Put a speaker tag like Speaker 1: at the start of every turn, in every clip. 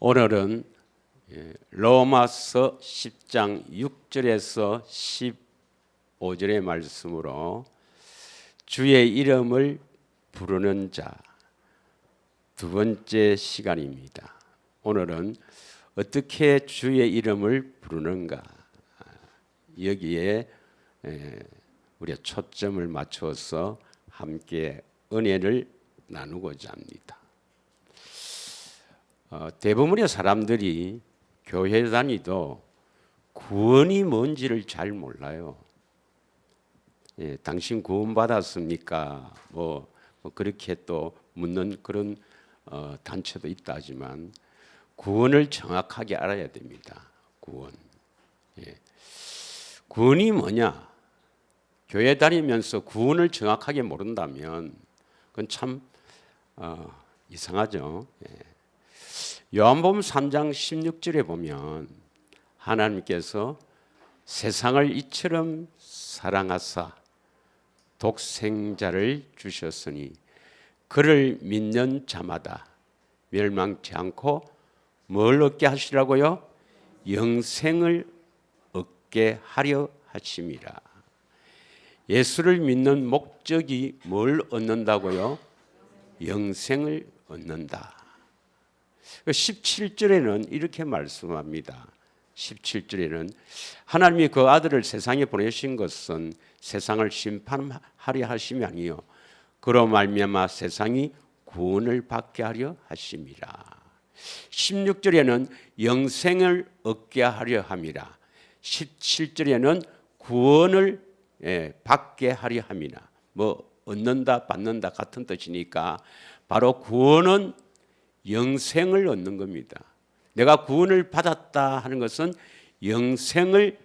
Speaker 1: 오늘은 로마서 10장 6절에서 15절의 말씀으로 주의 이름을 부르는 자 두 번째 시간입니다. 오늘은 어떻게 주의 이름을 부르는가, 여기에 우리가 초점을 맞춰서 함께 은혜를 나누고자 합니다. 대부분의 사람들이 교회 다니도 구원이 뭔지를 잘 몰라요. 당신 구원 받았습니까? 뭐 그렇게 또 묻는 그런 단체도 있다 하지만 구원을 정확하게 알아야 됩니다. 구원이 뭐냐? 교회 다니면서 구원을 정확하게 모른다면 그건 참 이상하죠. 요한복음 3장 16절에 보면 하나님께서 세상을 이처럼 사랑하사 독생자를 주셨으니 그를 믿는 자마다 멸망치 않고 뭘 얻게 하시라고요? 영생을 얻게 하려 하심이라. 예수를 믿는 목적이 뭘 얻는다고요? 영생을 얻는다. 17절에는 이렇게 말씀합니다. 17절에는 하나님이 그 아들을 세상에 보내신 것은 세상을 심판하려 하심이 아니요 그로 말미암아 세상이 구원을 받게 하려 하심이라. 16절에는 영생을 얻게 하려 함이라. 17절에는 구원을 받게 하려 함이라. 뭐 얻는다 받는다 같은 뜻이니까 바로 구원은 영생을 얻는 겁니다. 내가 구원을 받았다 하는 것은 영생을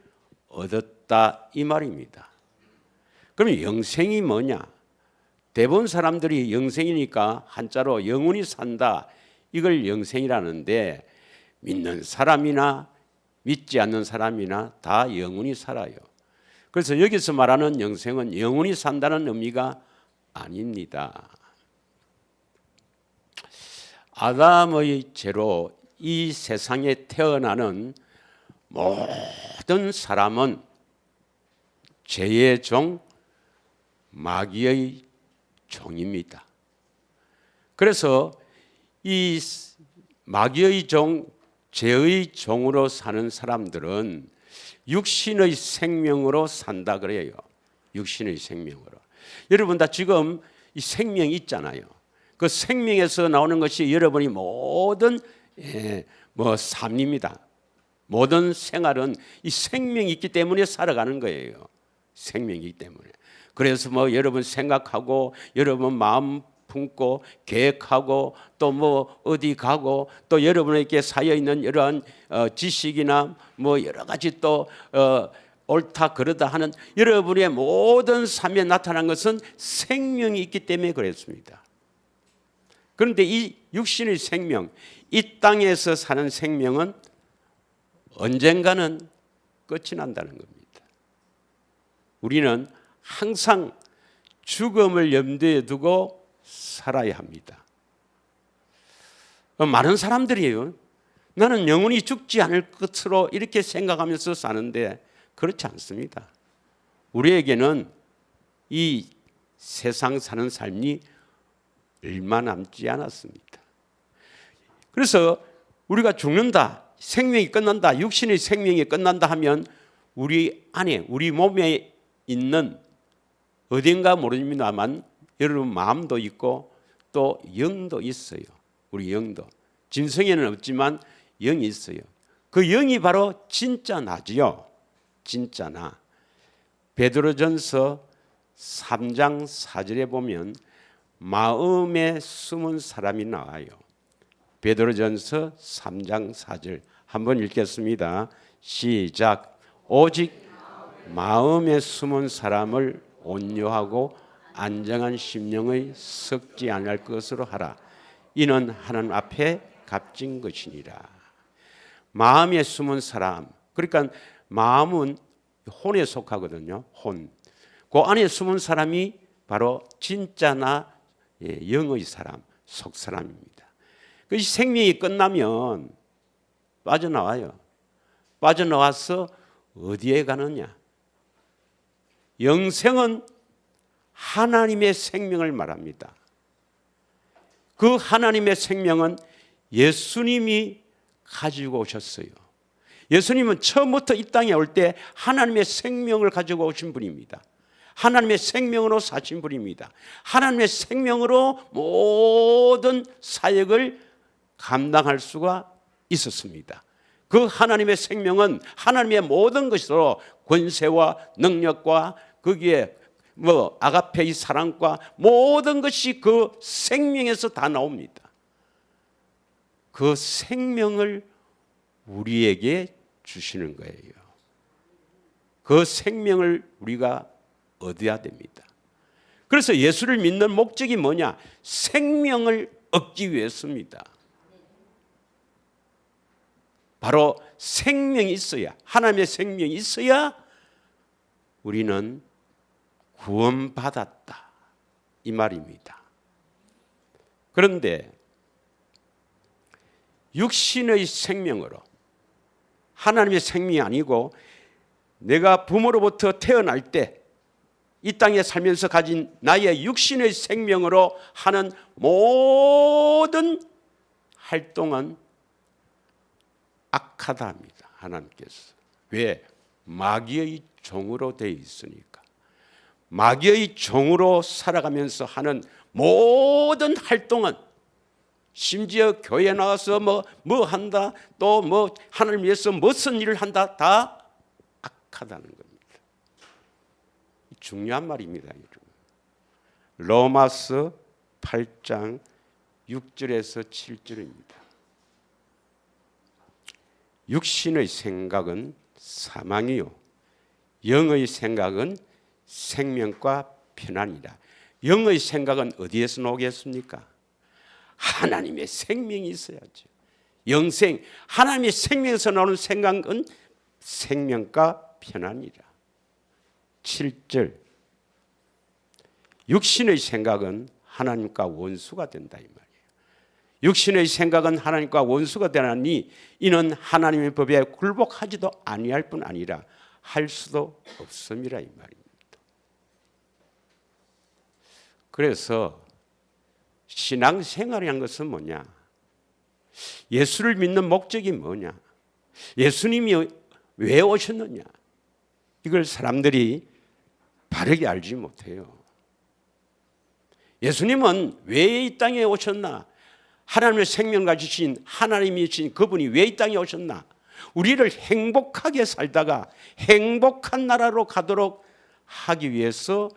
Speaker 1: 얻었다 이 말입니다. 그럼 영생이 뭐냐? 대부분 사람들이 영생이니까 한자로 영원히 산다 이걸 영생이라는데 믿는 사람이나 믿지 않는 사람이나 다 영원히 살아요. 그래서 여기서 말하는 영생은 영원히 산다는 의미가 아닙니다. 아담의 죄로 이 세상에 태어나는 모든 사람은 죄의 종, 마귀의 종입니다. 그래서 이 마귀의 종, 죄의 종으로 사는 사람들은 육신의 생명으로 산다 그래요. 육신의 생명으로. 여러분 다 지금 이 생명이 있잖아요. 그 생명에서 나오는 것이 여러분이 모든 삶입니다. 모든 생활은 이 생명이 있기 때문에 살아가는 거예요. 생명이기 때문에. 그래서 여러분 생각하고 여러분 마음 품고 계획하고 또 어디 가고 또 여러분에게 쌓여 있는 이러한 지식이나 여러 가지 또 옳다 그러다 하는 여러분의 모든 삶에 나타난 것은 생명이 있기 때문에 그랬습니다. 그런데 이 육신의 생명, 이 땅에서 사는 생명은 언젠가는 끝이 난다는 겁니다. 우리는 항상 죽음을 염두에 두고 살아야 합니다. 많은 사람들이에요. 나는 영원히 죽지 않을 것으로 이렇게 생각하면서 사는데 그렇지 않습니다. 우리에게는 이 세상 사는 삶이 얼마 남지 않았습니다. 그래서 우리가 죽는다, 생명이 끝난다, 육신의 생명이 끝난다 하면 우리 안에, 우리 몸에 있는 어딘가 모릅니다만 여러분 마음도 있고 또 영도 있어요. 우리 영도. 짐승에는 없지만 영이 있어요. 그 영이 바로 진짜 나지요. 진짜 나. 베드로전서 3장 4절에 보면 마음에 숨은 사람이 나와요. 베드로전서 3장 4절 한번 읽겠습니다. 시작. 오직 마음에 숨은 사람을 온유하고 안정한 심령의 썩지 않을 것으로 하라. 이는 하나님 앞에 값진 것이니라. 마음에 숨은 사람. 그러니까 마음은 혼에 속하거든요. 혼. 그 안에 숨은 사람이 바로 진짜나 영의 사람, 속 사람입니다. 그 생명이 끝나면 빠져나와요. 빠져나와서 어디에 가느냐? 영생은 하나님의 생명을 말합니다. 그 하나님의 생명은 예수님이 가지고 오셨어요. 예수님은 처음부터 이 땅에 올 때 하나님의 생명을 가지고 오신 분입니다. 하나님의 생명으로 사신 분입니다. 하나님의 생명으로 모든 사역을 감당할 수가 있었습니다. 그 하나님의 생명은 하나님의 모든 것으로 권세와 능력과 거기에 아가페의 사랑과 모든 것이 그 생명에서 다 나옵니다. 그 생명을 우리에게 주시는 거예요. 그 생명을 우리가 얻어야 됩니다. 그래서 예수를 믿는 목적이 뭐냐? 생명을 얻기 위해서입니다. 바로 생명이 있어야, 하나님의 생명이 있어야 우리는 구원받았다, 이 말입니다. 그런데 육신의 생명으로, 하나님의 생명이 아니고 내가 부모로부터 태어날 때 이 땅에 살면서 가진 나의 육신의 생명으로 하는 모든 활동은 악하다 합니다. 하나님께서. 왜? 마귀의 종으로 되어 있으니까. 마귀의 종으로 살아가면서 하는 모든 활동은, 심지어 교회 나와서 뭐 한다, 또 하나님 위해서 무슨 일을 한다, 다 악하다는 겁니다. 중요한 말입니다. 로마서 8장 6절에서 7절입니다. 육신의 생각은 사망이요 영의 생각은 생명과 편안이라. 영의 생각은 어디에서 나오겠습니까? 하나님의 생명이 있어야죠. 영생, 하나님의 생명에서 나오는 생각은 생명과 편안이라. 7절, 육신의 생각은 하나님과 원수가 된다, 이 말이에요. 육신의 생각은 하나님과 원수가 되나니 이는 하나님의 법에 굴복하지도 아니할 뿐 아니라 할 수도 없음이라, 이 말입니다. 그래서 신앙생활이라는 것은 뭐냐? 예수를 믿는 목적이 뭐냐? 예수님이 왜 오셨느냐? 이걸 사람들이 바르게 알지 못해요. 예수님은 왜 이 땅에 오셨나? 하나님의 생명 가지신 하나님이 신 그분이 왜 이 땅에 오셨나? 우리를 행복하게 살다가 행복한 나라로 가도록 하기 위해서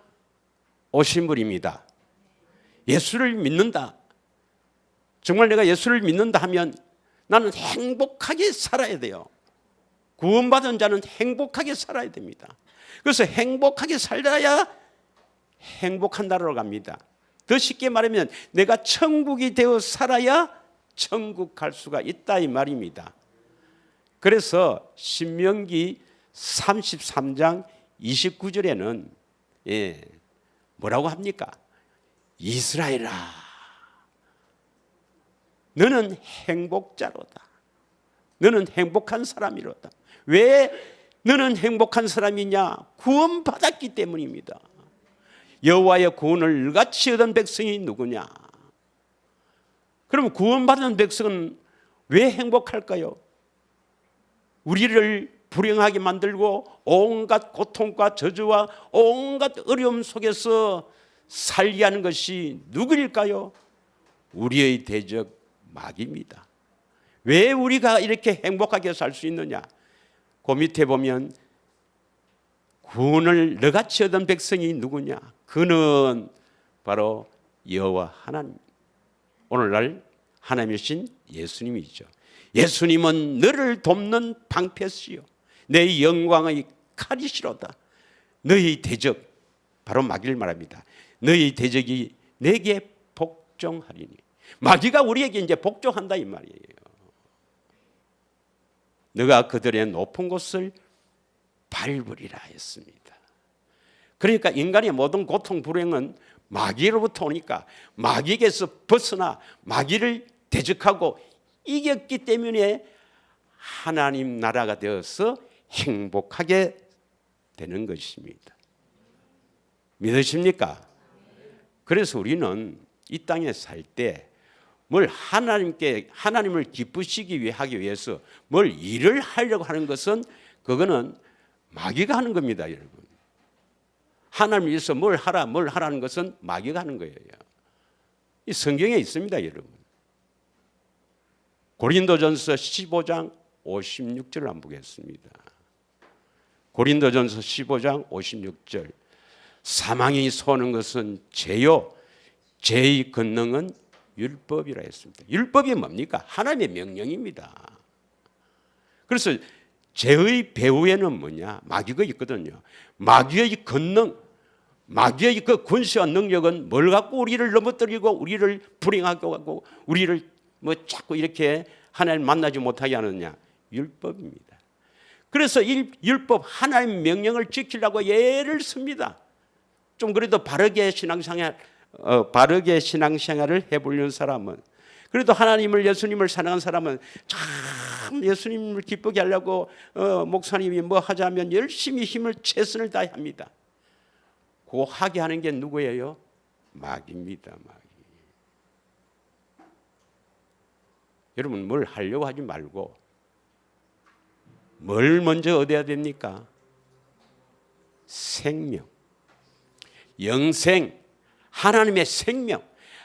Speaker 1: 오신 분입니다. 예수를 믿는다. 정말 내가 예수를 믿는다 하면 나는 행복하게 살아야 돼요. 구원받은 자는 행복하게 살아야 됩니다. 그래서 행복하게 살아야 행복한 나라로 갑니다. 더 쉽게 말하면 내가 천국이 되어 살아야 천국 갈 수가 있다, 이 말입니다. 그래서 신명기 33장 29절에는 뭐라고 합니까? 이스라엘아, 너는 행복자로다. 너는 행복한 사람이로다. 왜 너는 행복한 사람이냐? 구원받았기 때문입니다. 여호와의 구원을 같이 얻은 백성이 누구냐? 그럼 구원받은 백성은 왜 행복할까요? 우리를 불행하게 만들고 온갖 고통과 저주와 온갖 어려움 속에서 살게 하는 것이 누구일까요? 우리의 대적 마귀입니다. 왜 우리가 이렇게 행복하게 살 수 있느냐? 그 밑에 보면 구원을 너같이 얻은 백성이 누구냐? 그는 바로 여호와 하나님, 오늘날 하나님이신 예수님이죠. 예수님은 너를 돕는 방패시요 내 영광의 칼이시로다. 너희 대적, 바로 마귀를 말합니다. 너희 대적이 내게 복종하리니. 마귀가 우리에게 이제 복종한다, 이 말이에요. 너가 그들의 높은 곳을 밟으리라 했습니다. 그러니까 인간의 모든 고통 불행은 마귀로부터 오니까 마귀에게서 벗어나 마귀를 대적하고 이겼기 때문에 하나님 나라가 되어서 행복하게 되는 것입니다. 믿으십니까? 그래서 우리는 이 땅에 살 때 뭘 하나님을 기쁘시기 위해 하기 위해서 뭘 일을 하려고 하는 것은 그거는 마귀가 하는 겁니다, 여러분. 하나님 위해서 뭘 하라는 것은 마귀가 하는 거예요. 이 성경에 있습니다, 여러분. 고린도전서 15장 56절을 한번 보겠습니다. 고린도전서 15장 56절. 사망이 소하는 것은 죄요, 죄의 권능은 율법이라 했습니다. 율법이 뭡니까? 하나님의 명령입니다. 그래서 죄의 배후에는 뭐냐? 마귀가 있거든요. 마귀의 권능, 마귀의 그 권세와 능력은 뭘 갖고 우리를 넘어뜨리고 우리를 불행하게 하고 우리를 뭐 자꾸 이렇게 하나님 만나지 못하게 하느냐? 율법입니다. 그래서 율법 하나님의 명령을 지키려고 예를 씁니다. 좀 그래도 바르게 신앙생활을 해보려는 사람은, 그래도 하나님을 예수님을 사랑하는 사람은 참 예수님을 기쁘게 하려고 목사님이 뭐 하자면 열심히 힘을 최선을 다해 합니다. 그 하게 하는 게 누구예요? 마귀입니다. 마귀. 여러분 뭘 하려고 하지 말고 뭘 먼저 얻어야 됩니까? 생명, 영생, 하나님의 생명.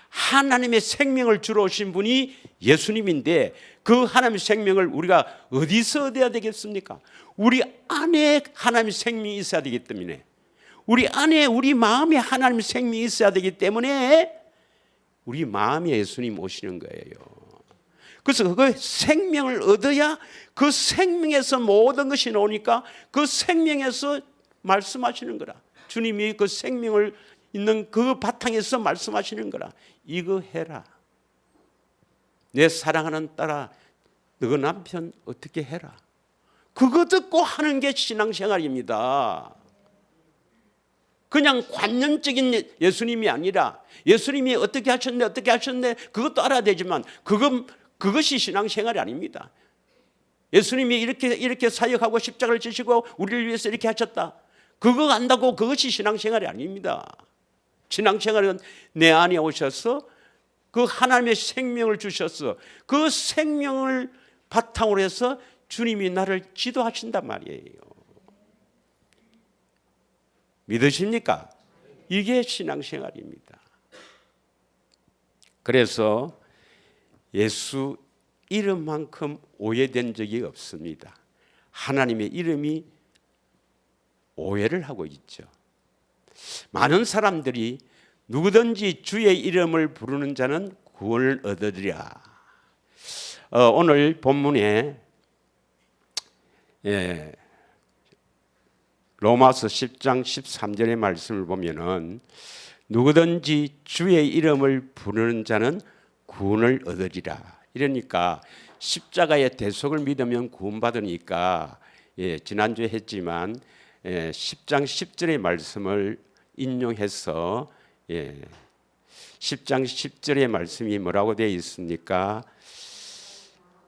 Speaker 1: 하나님의 생명을 주러 오신 분이 예수님인데 그 하나님의 생명을 우리가 어디서 얻어야 되겠습니까? 우리 안에 하나님의 생명이 있어야 되기 때문에, 우리 안에 우리 마음에 하나님의 생명이 있어야 되기 때문에 우리 마음에 예수님 오시는 거예요. 그래서 그 생명을 얻어야 그 생명에서 모든 것이 나오니까 그 생명에서 말씀하시는 거라. 주님이 그 생명을 있는 그 바탕에서 말씀하시는 거라. 이거 해라. 내 사랑하는 딸아, 너 남편 어떻게 해라. 그거 듣고 하는 게 신앙생활입니다. 그냥 관념적인 예수님이 아니라 예수님이 어떻게 하셨네 그것도 알아야 되지만 그것이 신앙생활이 아닙니다. 예수님이 이렇게 사역하고 십자가를 지시고 우리를 위해서 이렇게 하셨다. 그거 안다고 그것이 신앙생활이 아닙니다. 신앙생활은 내 안에 오셔서 그 하나님의 생명을 주셔서 그 생명을 바탕으로 해서 주님이 나를 지도하신단 말이에요. 믿으십니까? 이게 신앙생활입니다. 그래서 예수 이름만큼 오해된 적이 없습니다. 하나님의 이름이 오해를 하고 있죠. 많은 사람들이 누구든지 주의 이름을 부르는 자는 구원을 얻으리라. 오늘 본문에 로마서 10장 13절의 말씀을 보면은 누구든지 주의 이름을 부르는 자는 구원을 얻으리라. 이러니까 십자가의 대속을 믿으면 구원받으니까 지난주에 했지만 10장 10절의 말씀을 인용해서 10장 10절의 말씀이 뭐라고 되어 있습니까?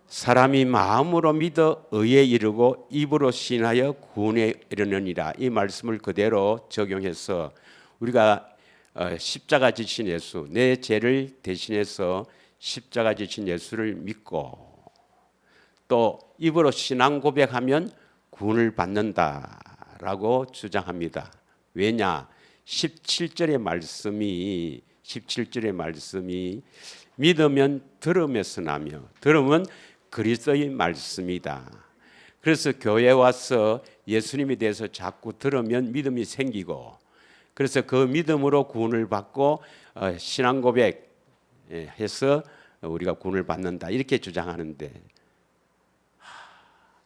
Speaker 1: 사람이 마음으로 믿어 의에 이르고 입으로 신하여 구원에 이르느니라. 이 말씀을 그대로 적용해서 우리가 십자가 지신 예수, 내 죄를 대신해서 십자가 지신 예수를 믿고 또 입으로 신앙 고백하면 구원을 받는다라고 주장합니다. 왜냐? 17절의 말씀이 믿으면 들음에서 나며 들음은 그리스도의 말씀이다. 그래서 교회에 와서 예수님에 대해서 자꾸 들으면 믿음이 생기고, 그래서 그 믿음으로 구원을 받고 신앙 고백해서 우리가 구원을 받는다 이렇게 주장하는데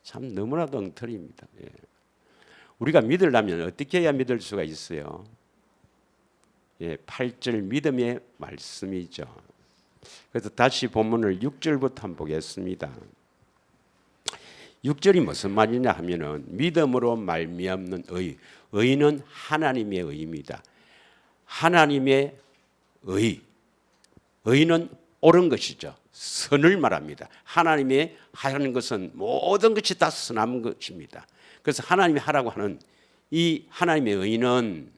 Speaker 1: 참 너무나도 엉터리입니다. 우리가 믿으려면 어떻게 해야 믿을 수가 있어요? 8절 믿음의 말씀이죠. 그래서 다시 본문을 6절부터 한번 보겠습니다. 6절이 무슨 말이냐 하면은 믿음으로 말미암는 의. 의는 하나님의 의입니다. 하나님의 의. 의는 옳은 것이죠. 선을 말합니다. 하나님이 하라는 것은 모든 것이 다 선한 것입니다. 그래서 하나님이 하라고 하는 이 하나님의 의는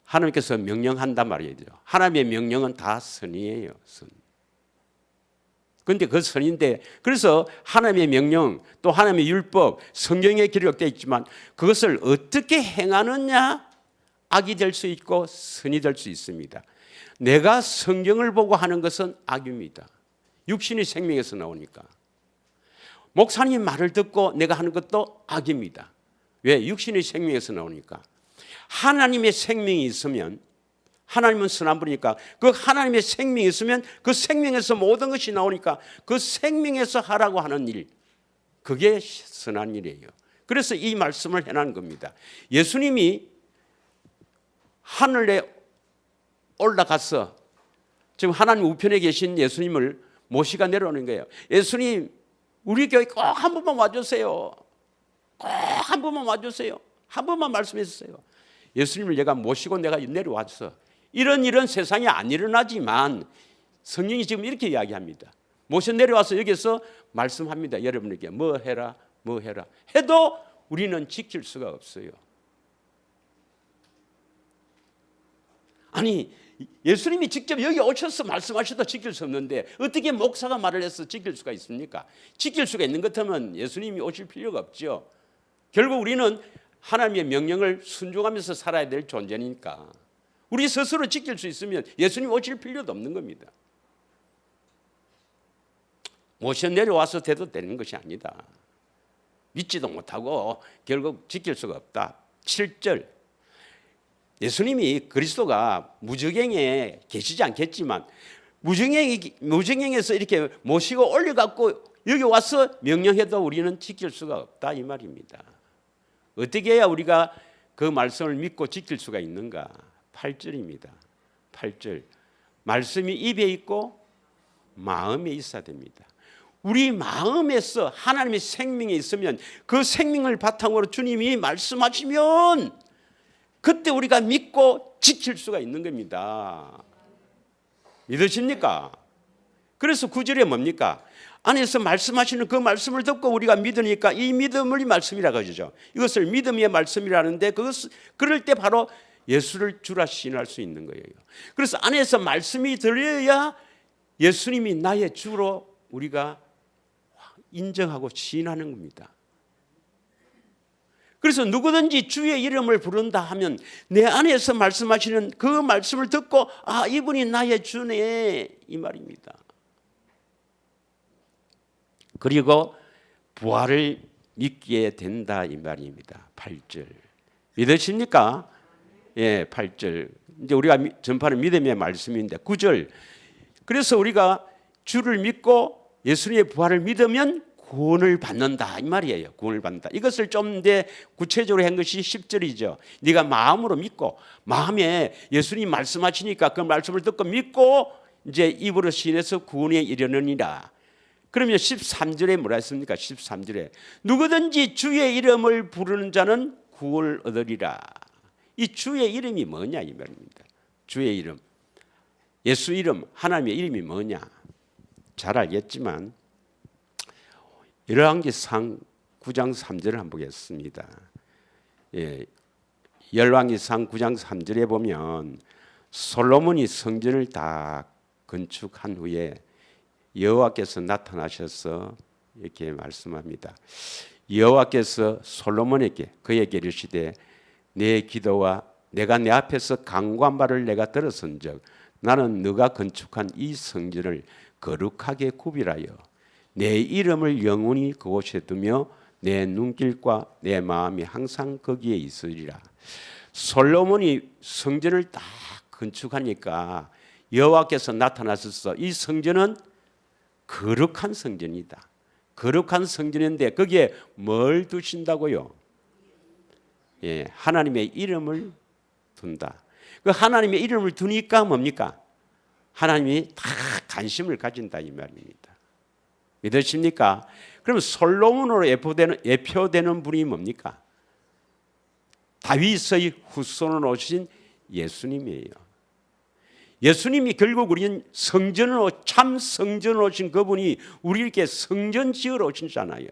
Speaker 1: 하나님께서 명령한단 말이죠. 하나님의 명령은 다 선이에요. 선. 그런데 그 선인데, 그래서 하나님의 명령 또 하나님의 율법 성경에 기록되어 있지만 그것을 어떻게 행하느냐, 악이 될 수 있고 선이 될 수 있습니다. 내가 성경을 보고 하는 것은 악입니다. 육신이 생명에서 나오니까. 목사님 말을 듣고 내가 하는 것도 악입니다. 왜? 육신이 생명에서 나오니까. 하나님의 생명이 있으면, 하나님은 선한 분이니까 그 하나님의 생명이 있으면 그 생명에서 모든 것이 나오니까 그 생명에서 하라고 하는 일, 그게 선한 일이에요. 그래서 이 말씀을 해놓은 겁니다. 예수님이 하늘에 올라가서 지금 하나님 우편에 계신 예수님을 모시가 내려오는 거예요. 예수님, 우리 교회 꼭 한 번만 와주세요. 꼭 한 번만 와주세요. 한 번만 말씀해 주세요. 예수님을 내가 모시고 내가 내려왔어. 이런 일은 세상에 안 일어나지만 성령이 지금 이렇게 이야기합니다. 모셔 내려와서 여기서 말씀합니다. 여러분에게 뭐 해라, 뭐 해라. 해도 우리는 지킬 수가 없어요. 아니, 예수님이 직접 여기 오셔서 말씀하셔도 지킬 수 없는데 어떻게 목사가 말을 해서 지킬 수가 있습니까? 지킬 수가 있는 것 같으면 예수님이 오실 필요가 없죠. 결국 우리는 하나님의 명령을 순종하면서 살아야 될 존재니까 우리 스스로 지킬 수 있으면 예수님 오실 필요도 없는 겁니다. 모셔 내려와서 돼도 되는 것이 아니다. 믿지도 못하고 결국 지킬 수가 없다. 7절, 예수님이 그리스도가 무저갱에 계시지 않겠지만 무저갱에서 이렇게 모시고 올려갖고 여기 와서 명령해도 우리는 지킬 수가 없다 이 말입니다. 어떻게 해야 우리가 그 말씀을 믿고 지킬 수가 있는가? 8절입니다. 8절, 말씀이 입에 있고 마음에 있어야 됩니다. 우리 마음에서 하나님의 생명이 있으면 그 생명을 바탕으로 주님이 말씀하시면 그때 우리가 믿고 지킬 수가 있는 겁니다. 믿으십니까? 그래서 9절에 뭡니까? 안에서 말씀하시는 그 말씀을 듣고 우리가 믿으니까 이 믿음을 말씀이라고 하죠. 이것을 믿음의 말씀이라는데 그럴 때 바로 예수를 주라 시인할 수 있는 거예요. 그래서 안에서 말씀이 들려야 예수님이 나의 주로 우리가 인정하고 시인하는 겁니다. 그래서 누구든지 주의 이름을 부른다 하면 내 안에서 말씀하시는 그 말씀을 듣고 아, 이분이 나의 주네 이 말입니다. 그리고 부활을 믿게 된다 이 말입니다. 8절 믿으십니까? 예, 8절 이제 우리가 전파는 믿음의 말씀인데 9절, 그래서 우리가 주를 믿고 예수님의 부활을 믿으면 구원을 받는다 이 말이에요. 구원을 받는다. 이것을 좀 더 구체적으로 한 것이 10절이죠. 네가 마음으로 믿고 마음에 예수님 말씀하시니까 그 말씀을 듣고 믿고 이제 입으로 시인해서 구원에 이르느니라. 그러면 13절에 뭐라 했습니까? 13절에 누구든지 주의 이름을 부르는 자는 구원을 얻으리라. 이 주의 이름이 뭐냐 이 말입니다. 주의 이름, 예수 이름, 하나님의 이름이 뭐냐 잘 알겠지만 열왕기상 9장 3절을 한번 보겠습니다. 예, 열왕기상 9장 3절에 보면 솔로몬이 성전을 다 건축한 후에 여호와께서 나타나셔서 이렇게 말씀합니다. 여호와께서 솔로몬에게 그에게 이르시되 내 기도와 내가 내 앞에서 간구한 바를 내가 들었은즉 나는 네가 건축한 이 성전을 거룩하게 구별하여 내 이름을 영원히 그곳에 두며 내 눈길과 내 마음이 항상 거기에 있으리라. 솔로몬이 성전을 다 건축하니까 여호와께서 나타나셔서 이 성전은 거룩한 성전이다. 거룩한 성전인데 거기에 뭘 두신다고요? 예, 하나님의 이름을 둔다. 그 하나님의 이름을 두니까 뭡니까? 하나님이 다 관심을 가진다 이 말입니다. 믿으십니까? 그럼 솔로몬으로 예표되는 분이 뭡니까? 다윗의 후손으로 오신 예수님이에요. 예수님이 결국 우리는 참 성전으로 오신 그분이 우리에게 성전 지으러 오시잖아요.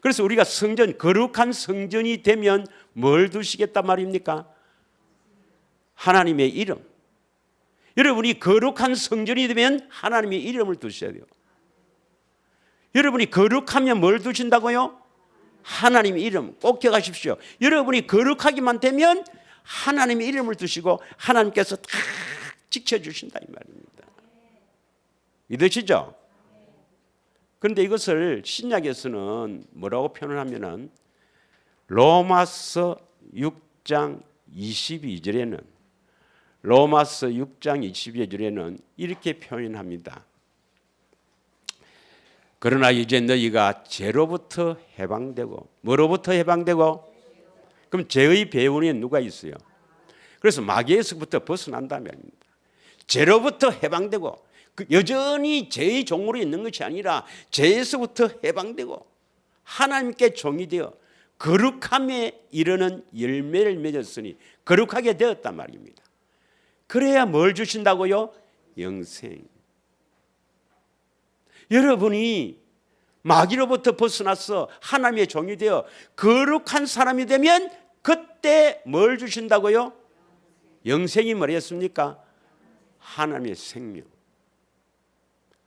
Speaker 1: 그래서 우리가 거룩한 성전이 되면 뭘 두시겠단 말입니까? 하나님의 이름. 여러분이 거룩한 성전이 되면 하나님의 이름을 두셔야 돼요. 여러분이 거룩하면 뭘 두신다고요? 하나님의 이름. 꼭 기억하십시오. 여러분이 거룩하기만 되면 하나님의 이름을 두시고 하나님께서 다 지켜주신다 이 말입니다. 믿으시죠? 그런데 이것을 신약에서는 뭐라고 표현하면은 로마서 6장 22절에는 이렇게 표현합니다. 그러나 이제 너희가 죄로부터 해방되고 뭐로부터 해방되고? 그럼 죄의 배후에 누가 있어요? 그래서 마귀에서부터 벗어난다 말입니다. 죄로부터 해방되고 여전히 죄의 종으로 있는 것이 아니라 죄에서부터 해방되고 하나님께 종이 되어 거룩함에 이르는 열매를 맺었으니 거룩하게 되었단 말입니다. 그래야 뭘 주신다고요? 영생. 여러분이 마귀로부터 벗어나서 하나님의 종이 되어 거룩한 사람이 되면 그때 뭘 주신다고요? 영생이 뭐였습니까? 하나님의 생명.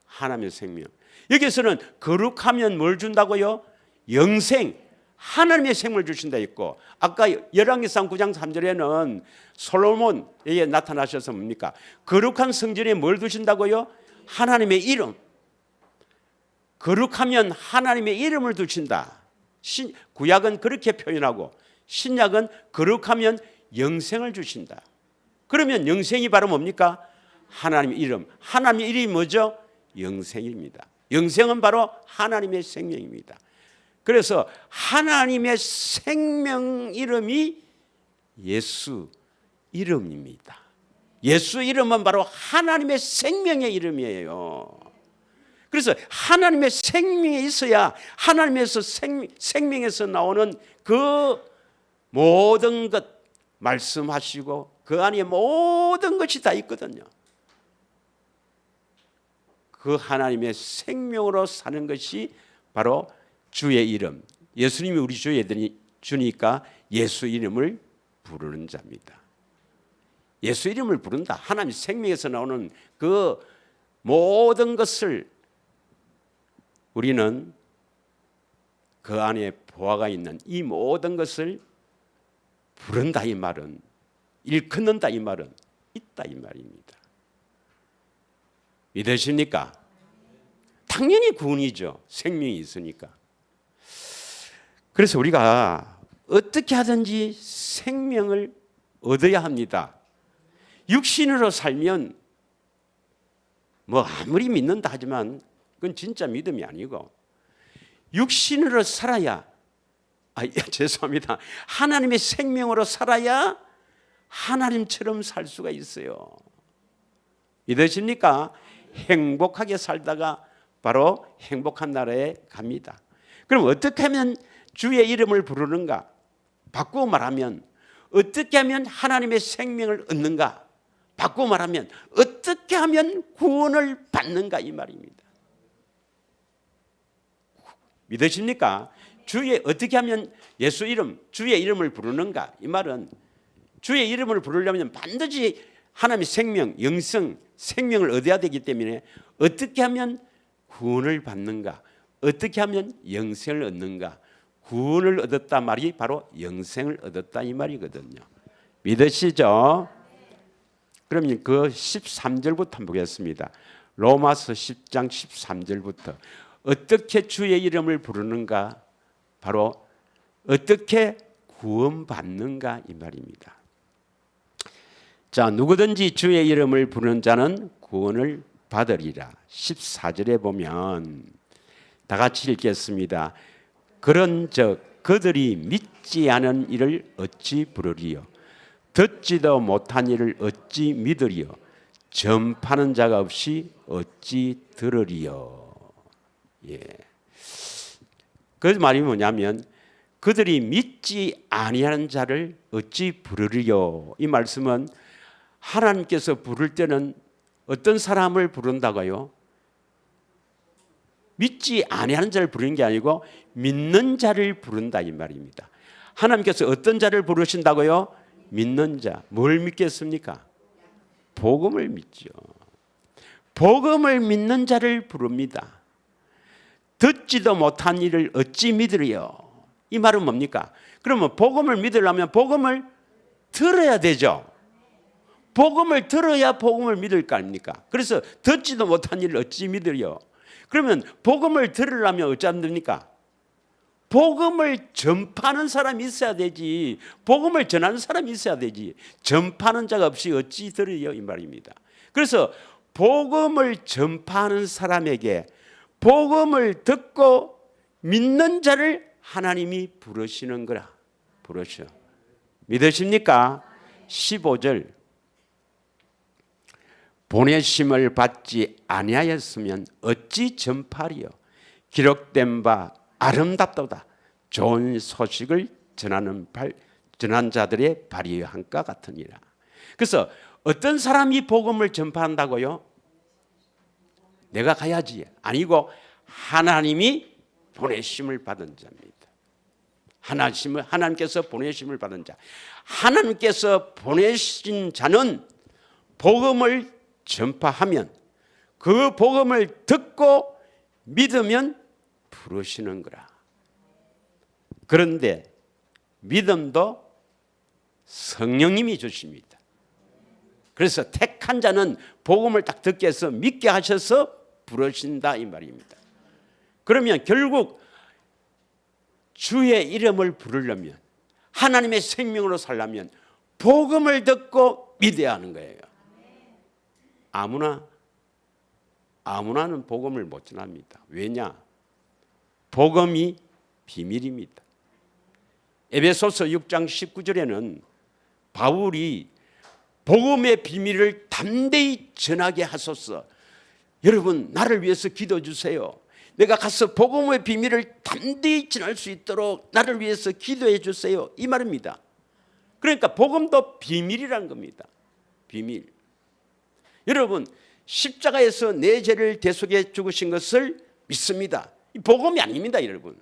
Speaker 1: 하나님의 생명. 여기서는 거룩하면 뭘 준다고요? 영생. 하나님의 생명을 주신다 했고, 아까 열왕기상 9장 3절에는 솔로몬에게 나타나셔서 뭡니까? 거룩한 성전에 뭘 두신다고요? 하나님의 이름. 거룩하면 하나님의 이름을 두신다. 구약은 그렇게 표현하고 신약은 거룩하면 영생을 주신다. 그러면 영생이 바로 뭡니까? 하나님의 이름. 하나님의 이름이 뭐죠? 영생입니다. 영생은 바로 하나님의 생명입니다. 그래서 하나님의 생명 이름이 예수 이름입니다. 예수 이름은 바로 하나님의 생명의 이름이에요. 그래서 하나님의 생명이 있어야 하나님에서 생명에서 나오는 그 모든 것 말씀하시고 그 안에 모든 것이 다 있거든요. 그 하나님의 생명으로 사는 것이 바로 주의 이름. 예수님이 우리 주니까 예수 이름을 부르는 자입니다. 예수 이름을 부른다. 하나님 생명에서 나오는 그 모든 것을 우리는 그 안에 보화가 있는 이 모든 것을 부른다 이 말은, 일컫는다 이 말은 있다 이 말입니다. 믿으십니까? 당연히 구원이죠. 생명이 있으니까. 그래서 우리가 어떻게 하든지 생명을 얻어야 합니다. 육신으로 살면 뭐 아무리 믿는다 하지만 그건 진짜 믿음이 아니고, 육신으로 살아야, 죄송합니다. 하나님의 생명으로 살아야 하나님처럼 살 수가 있어요. 믿으십니까? 행복하게 살다가 바로 행복한 나라에 갑니다. 그럼 어떻게 하면 주의 이름을 부르는가? 바꾸어 말하면 어떻게 하면 하나님의 생명을 얻는가? 바꾸어 말하면 어떻게 하면 구원을 받는가 이 말입니다. 믿으십니까? 어떻게 하면 예수 이름, 주의 이름을 부르는가? 이 말은 주의 이름을 부르려면 반드시 하나님의 생명, 영성, 생명을 얻어야 되기 때문에 어떻게 하면 구원을 받는가? 어떻게 하면 영생을 얻는가? 구원을 얻었다 말이 바로 영생을 얻었다 이 말이거든요. 믿으시죠? 그러면 그 13절부터 한번 보겠습니다. 로마서 10장 13절부터 어떻게 주의 이름을 부르는가? 바로 어떻게 구원받는가 이 말입니다. 자, 누구든지 주의 이름을 부르는 자는 구원을 받으리라. 14절에 보면 다 같이 읽겠습니다. 그런즉 그들이 믿지 않은 이를 어찌 부르리요? 듣지도 못한 이를 어찌 믿으리요? 전파하는 자가 없이 어찌 들으리요? 예. 그 말이 뭐냐면 그들이 믿지 아니하는 자를 어찌 부르리요? 이 말씀은 하나님께서 부를 때는 어떤 사람을 부른다고요? 믿지 아니하는 자를 부르는 게 아니고 믿는 자를 부른다 이 말입니다. 하나님께서 어떤 자를 부르신다고요? 믿는 자. 뭘 믿겠습니까? 복음을 믿죠. 복음을 믿는 자를 부릅니다. 듣지도 못한 일을 어찌 믿으리요? 이 말은 뭡니까? 그러면 복음을 믿으려면 복음을 들어야 되죠. 복음을 들어야 복음을 믿을 거 아닙니까? 그래서 듣지도 못한 일을 어찌 믿으리요? 그러면 복음을 들으려면 어찌하면 됩니까? 복음을 전파하는 사람이 있어야 되지. 복음을 전하는 사람이 있어야 되지. 전파하는 자가 없이 어찌 들으리요? 이 말입니다. 그래서 복음을 전파하는 사람에게 복음을 듣고 믿는 자를 하나님이 부르시는 거라. 부르셔. 믿으십니까? 15절. 보내심을 받지 아니하였으면 어찌 전파리요? 기록된 바 아름답도다. 좋은 소식을 전하는 전한 자들의 발이여 한가 같으니라. 그래서 어떤 사람이 복음을 전파한다고요? 내가 가야지. 아니고 하나님이 보내심을 받은 자입니다. 하나님께서 보내심을 받은 자. 하나님께서 보내신 자는 복음을 전파하면 그 복음을 듣고 믿으면 부르시는 거라. 그런데 믿음도 성령님이 주십니다. 그래서 택한 자는 복음을 딱 듣게 해서 믿게 하셔서 부르신다 이 말입니다. 그러면 결국 주의 이름을 부르려면 하나님의 생명으로 살려면 복음을 듣고 믿어야 하는 거예요. 아무나는 복음을 못 전합니다. 왜냐? 복음이 비밀입니다. 에베소서 6장 19절에는 바울이 복음의 비밀을 담대히 전하게 하소서. 여러분 나를 위해서 기도해 주세요. 내가 가서 복음의 비밀을 담대히 전할 수 있도록 나를 위해서 기도해 주세요. 이 말입니다. 그러니까 복음도 비밀이란 겁니다. 비밀. 여러분 십자가에서 내 죄를 대속해 죽으신 것을 믿습니다. 이 복음이 아닙니다, 여러분.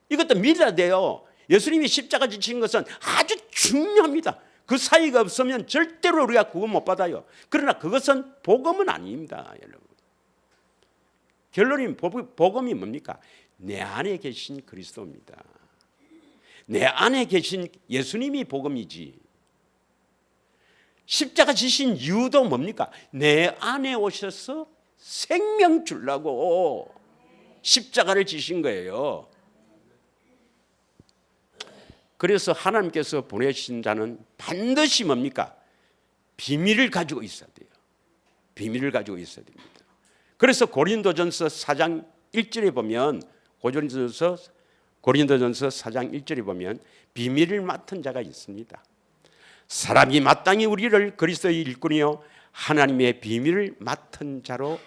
Speaker 1: 이것도 믿어야 돼요. 예수님이 십자가 지신 것은 아주 중요합니다. 그 사이가 없으면 절대로 우리가 구원 못 받아요. 그러나 그것은 복음은 아닙니다, 여러분. 결론이 복음이 뭡니까? 내 안에 계신 그리스도입니다. 내 안에 계신 예수님이 복음이지. 십자가 지신 이유도 뭡니까? 내 안에 오셔서 생명 주려고 십자가를 지신 거예요. 그래서 하나님께서 보내신 자는 반드시 뭡니까? 비밀을 가지고 있어야 돼요. 비밀을 가지고 있어야 됩니다. 그래서 고린도전서 4장 1절에 보면 고린도전서 4장 1절에 보면 비밀을 맡은 자가 있습니다. 사람이 마땅히 우리를 그리스도의 일꾼이요 하나님의 비밀을 맡은 자로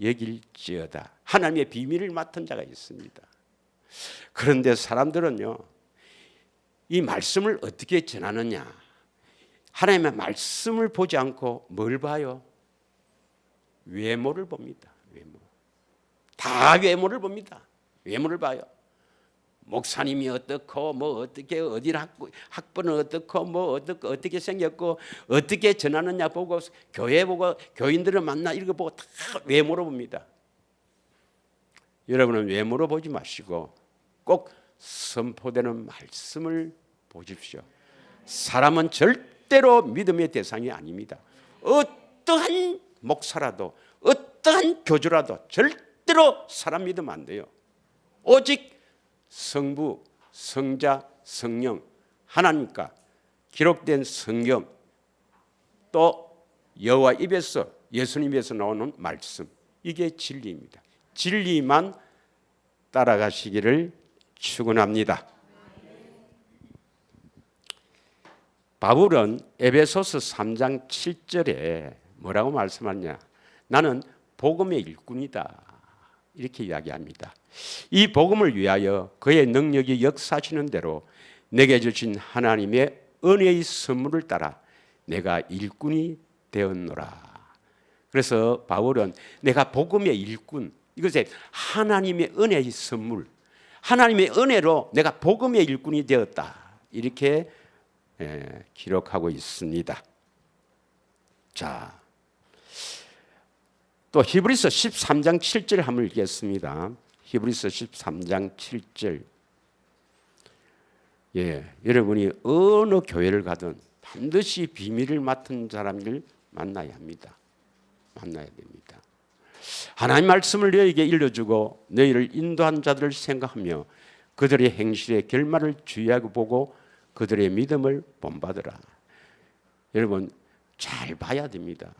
Speaker 1: 여길지어다. 하나님의 비밀을 맡은 자가 있습니다. 그런데 사람들은요, 이 말씀을 어떻게 전하느냐? 하나님의 말씀을 보지 않고 뭘 봐요? 외모를 봅니다. 외모. 다 외모를 봅니다. 외모를 봐요. 목사님이 어떻고 뭐 어떻게 어디를 학번은 어떻고 뭐 어떻게 생겼고 어떻게 전하느냐 보고 교회 보고 교인들을 만나 이런 거 보고 다 외모로 봅니다. 여러분은 외모로 보지 마시고 꼭 선포되는 말씀을 보십시오. 사람은 절대로 믿음의 대상이 아닙니다. 어떠한 목사라도 어떠한 교주라도 절대로 사람 믿으면 안 돼요. 오직 성부, 성자, 성령 하나님과 기록된 성경 또 여호와 입에서 예수님 입에서 나오는 말씀 이게 진리입니다. 진리만 따라가시기를 축원합니다. 바울은 에베소서 3장 7절에 뭐라고 말씀하냐? 나는 복음의 일꾼이다. 이렇게 이야기합니다. 이 복음을 위하여 그의 능력이 역사하시는 대로 내게 주신 하나님의 은혜의 선물을 따라 내가 일꾼이 되었노라. 그래서 바울은 내가 복음의 일꾼, 이것에 하나님의 은혜의 선물, 하나님의 은혜로 내가 복음의 일꾼이 되었다, 이렇게 기록하고 있습니다. 자, 또 히브리서 13장 7절 한번 읽겠습니다. 히브리서 13장 7절. 여러분이 어느 교회를 가든 반드시 비밀을 맡은 사람을 만나야 합니다. 만나야 됩니다. 하나님 말씀을 너희에게 일러주고 너희를 인도한 자들을 생각하며 그들의 행실의 결말을 주의하고 보고 그들의 믿음을 본받으라. 여러분 잘 봐야 됩니다.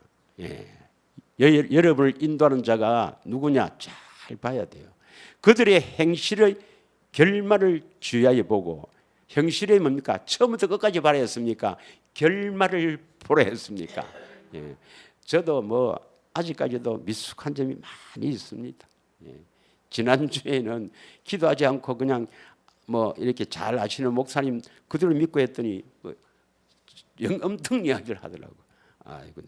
Speaker 1: 여러분을 인도하는 자가 누구냐 잘 봐야 돼요. 그들의 행실의 결말을 주의하여 보고, 행실이 뭡니까? 처음부터 끝까지 봐야 했습니까? 결말을 보라 했습니까? 저도 아직까지도 미숙한 점이 많이 있습니다. 지난주에는 기도하지 않고 그냥 이렇게 잘 아시는 목사님 그대로 믿고 했더니 엄청 이야기를 하더라고요. 아이고,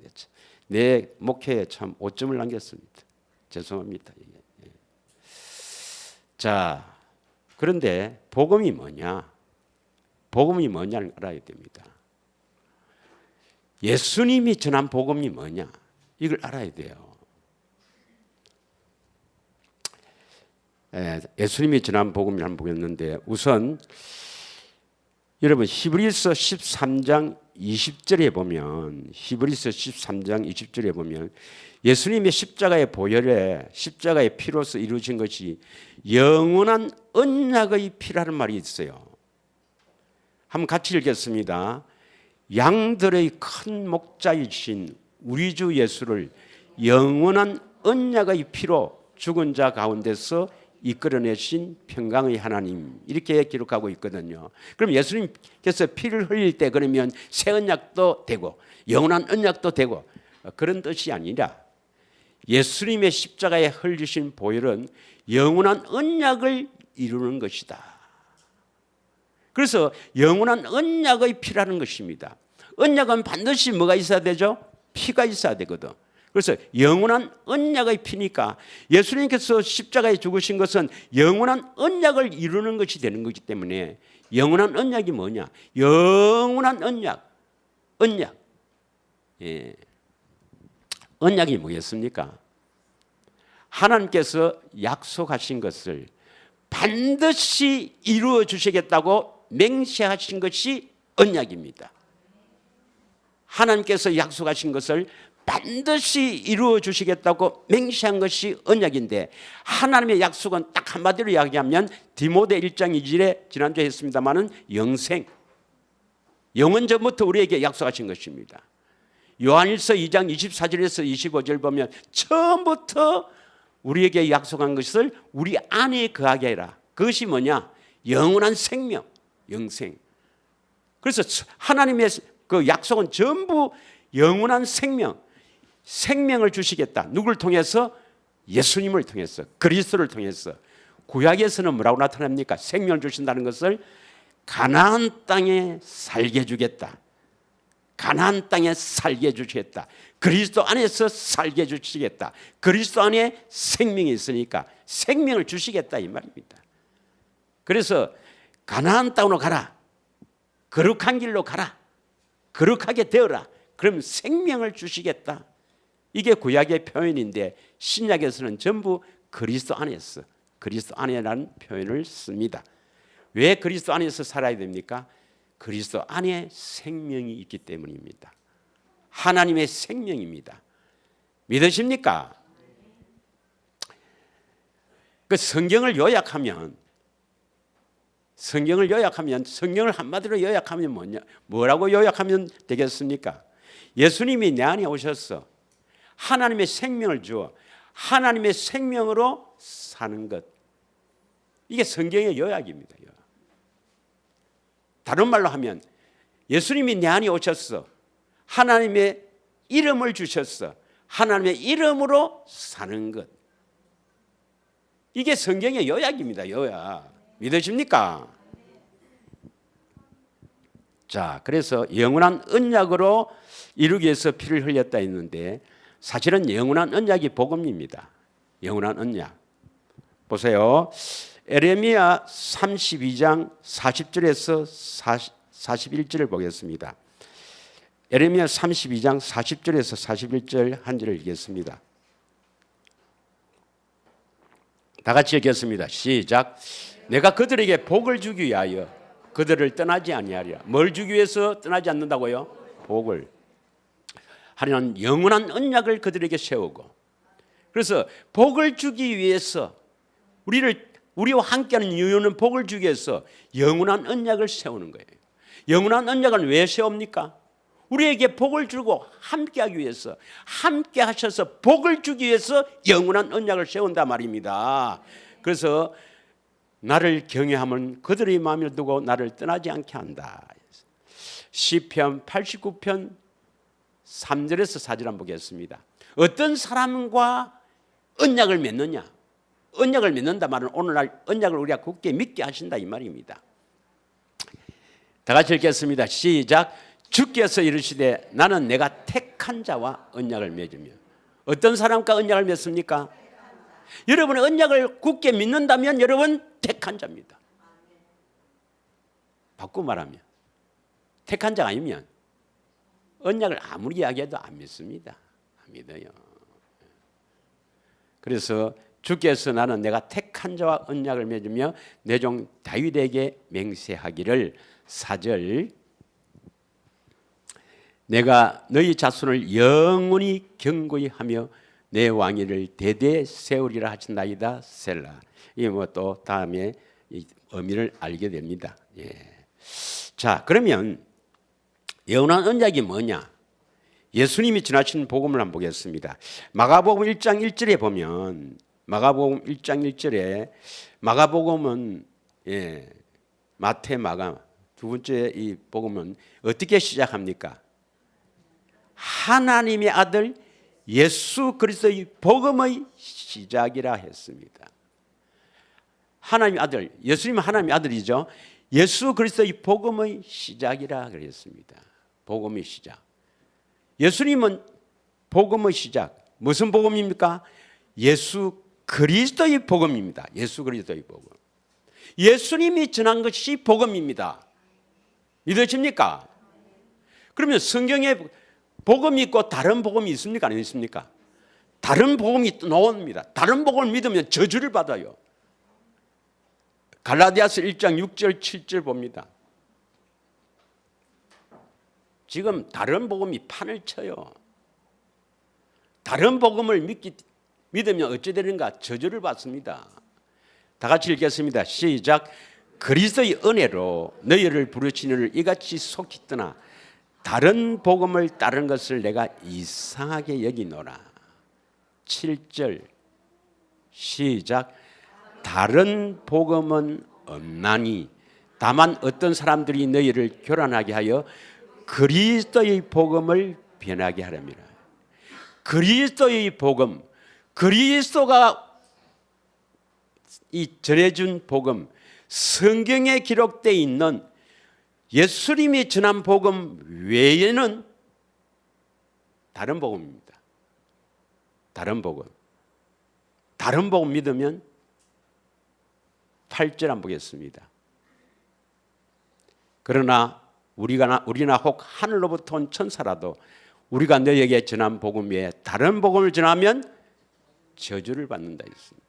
Speaker 1: 내 목회에 참 오점을 남겼습니다. 죄송합니다. 자, 그런데 복음이 뭐냐? 복음이 뭐냐를 알아야 됩니다. 예수님이 전한 복음이 뭐냐? 이걸 알아야 돼요. 예수님이 전한 복음을 한번 보겠는데, 우선 여러분 히브리서 13장 20절에 보면, 히브리서 13장 20절에 보면 예수님의 십자가의 보혈에, 십자가의 피로서 이루어진 것이 영원한 언약의 피라는 말이 있어요. 한번 같이 읽겠습니다. 양들의 큰 목자이신 우리 주 예수를 영원한 언약의 피로 죽은 자 가운데서 이끌어내신 평강의 하나님, 이렇게 기록하고 있거든요. 그럼 예수님께서 피를 흘릴 때 그러면 새 언약도 되고 영원한 언약도 되고 그런 뜻이 아니라, 예수님의 십자가에 흘리신 보혈은 영원한 언약을 이루는 것이다. 그래서 영원한 언약의 피라는 것입니다. 언약은 반드시 뭐가 있어야 되죠? 피가 있어야 되거든. 그래서 영원한 언약의 피니까 예수님께서 십자가에 죽으신 것은 영원한 언약을 이루는 것이 되는 것이기 때문에, 영원한 언약이 뭐냐? 영원한 언약. 언약이 뭐겠습니까? 하나님께서 약속하신 것을 반드시 이루어 주시겠다고 맹세하신 것이 언약입니다. 하나님께서 약속하신 것을 반드시 이루어 주시겠다고 맹세한 것이 언약인데, 하나님의 약속은 딱 한마디로 이야기하면 디모데 1장 2절에 지난주에 했습니다마는 영생, 영원 전부터 우리에게 약속하신 것입니다. 요한일서 2장 24절에서 25절 보면 처음부터 우리에게 약속한 것을 우리 안에 거하게 해라. 그것이 뭐냐? 영원한 생명, 영생. 그래서 하나님의 그 약속은 전부 영원한 생명, 생명을 주시겠다. 누굴 통해서? 예수님을 통해서, 그리스도를 통해서. 구약에서는 뭐라고 나타납니까? 생명을 주신다는 것을 가나안 땅에 살게 주겠다. 가나안 땅에 살게 주시겠다. 그리스도 안에서 살게 주시겠다. 그리스도 안에 생명이 있으니까 생명을 주시겠다, 이 말입니다. 그래서 가나안 땅으로 가라. 거룩한 길로 가라. 거룩하게 되어라. 그럼 생명을 주시겠다. 이게 구약의 표현인데, 신약에서는 전부 그리스도 안에서, 그리스도 안에라는 표현을 씁니다. 왜 그리스도 안에서 살아야 됩니까? 그리스도 안에 생명이 있기 때문입니다. 하나님의 생명입니다. 믿으십니까? 그 성경을 요약하면 성경을 한마디로 요약하면 뭐냐? 뭐라고 요약하면 되겠습니까? 예수님이 내 안에 오셔서 하나님의 생명을 주어 하나님의 생명으로 사는 것. 이게 성경의 요약입니다. 다른 말로 하면 예수님이 내 안에 오셔서 하나님의 이름을 주셔서 하나님의 이름으로 사는 것. 이게 성경의 요약입니다. 요약. 믿으십니까? 자, 그래서 영원한 언약으로 이루기 위해서 피를 흘렸다 했는데 사실은 영원한 언약이 복음입니다. 영원한 언약. 보세요. 에레미야 32장 40절에서 41절을 보겠습니다. 에레미야 32장 40절에서 41절 한 절을 읽겠습니다. 다 같이 읽겠습니다. 시작. 내가 그들에게 복을 주기 위하여 그들을 떠나지 아니하리라. 뭘 주기 위해서 떠나지 않는다고요? 복을. 하려는 영원한 언약을 그들에게 세우고, 그래서 복을 주기 위해서 우리와 함께하는 이유는 복을 주기 위해서 영원한 언약을 세우는 거예요. 영원한 언약은 왜 세웁니까? 우리에게 복을 주고 함께하기 위해서, 함께 하셔서 복을 주기 위해서 영원한 언약을 세운다 말입니다. 그래서 나를 경외하면 그들의 마음을 두고 나를 떠나지 않게 한다. 시편 89편 3절에서 4절 한번 보겠습니다. 어떤 사람과 언약을 맺느냐? 언약을 맺는다 말은 오늘날 언약을 우리가 굳게 믿게 하신다 이 말입니다. 다 같이 읽겠습니다. 시작. 주께서 이르시되 나는 내가 택한 자와 언약을 맺으며. 어떤 사람과 언약을 맺습니까? 여러분의 언약을 굳게 믿는다면 여러분 택한 자입니다. 바꾸고 말하면 택한 자가 아니면 언약을 아무리 이야기해도 안 믿습니다. 안 믿어요. 그래서 주께서 나는 내가 택한 자와 언약을 맺으며 내 종 다윗에게 맹세하기를 4절 내가 너희 자손을 영원히 견고히 하며 내 왕위를 대대 세우리라 하신다이다 셀라. 이게 뭐 또 다음에 이 의미를 알게 됩니다. 예. 자, 그러면 영원한 언약이 뭐냐? 예수님이 전하신 복음을 한번 보겠습니다. 마가복음 1장 1절에 보면 마가복음 1장 1절에 마가복음은 마태 마가 두 번째 이 복음은 어떻게 시작합니까? 하나님의 아들 예수 그리스도의 복음의 시작이라 했습니다. 하나님의 아들, 예수님은 하나님의 아들이죠. 예수 그리스도의 복음의 시작이라 그랬습니다. 복음의 시작. 예수님은 복음의 시작. 무슨 복음입니까? 예수 그리스도의 복음입니다. 예수 그리스도의 복음. 예수님이 전한 것이 복음입니다. 믿으십니까? 그러면 성경에 복음이 있고 다른 복음이 있습니까? 안 있습니까? 다른 복음이 나옵니다. 다른 복음을 믿으면 저주를 받아요. 갈라디아서 1장 6절 7절 봅니다. 지금 다른 복음이 판을 쳐요. 다른 복음을 믿으면 어찌 되는가? 저주를 받습니다. 다 같이 읽겠습니다. 시작. 그리스도의 은혜로 너희를 부르시는 이같이 속히 떠나 다른 복음을 따른 것을 내가 이상하게 여기노라. 7절 시작. 다른 복음은 없나니 다만 어떤 사람들이 너희를 교란하게 하여 그리스도의 복음을 변하게 하렵니다. 그리스도의 복음, 그리스도가 이 전해준 복음, 성경에 기록되어 있는 예수님이 전한 복음 외에는 다른 복음입니다. 다른 복음. 다른 복음 믿으면 8절 한번 보겠습니다. 그러나 우리나 혹 하늘로부터 온 천사라도 우리가 너희에게 전한 복음 외에 다른 복음을 전하면 저주를 받는다 했습니다.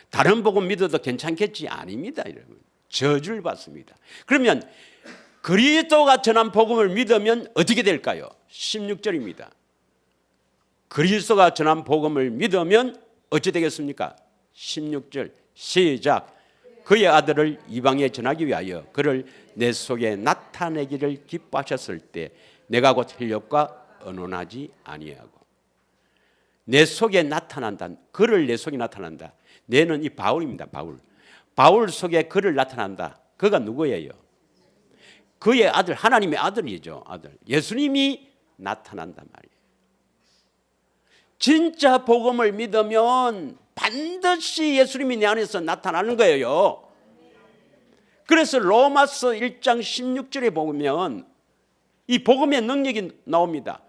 Speaker 1: 다른 복음 믿어도 괜찮겠지? 아닙니다, 여러분. 저주를 받습니다. 그러면 그리스도가 전한 복음을 믿으면 어떻게 될까요? 16절입니다. 그리스도가 전한 복음을 믿으면 어찌 되겠습니까? 16절 시작. 그의 아들을 이방에 전하기 위하여 그를 내 속에 나타내기를 기뻐하셨을 때 내가 곧 혈육과 언론하지 아니하고. 내 속에 나타난다. 그를 내 속에 나타난다. 내는 이 바울입니다. 바울 속에 그를 나타난다. 그가 누구예요? 그의 아들, 하나님의 아들이죠. 아들. 예수님이 나타난단 말이에요. 진짜 복음을 믿으면 반드시 예수님이 내 안에서 나타나는 거예요. 그래서 로마서 1장 16절에 보면 이 복음의 능력이 나옵니다.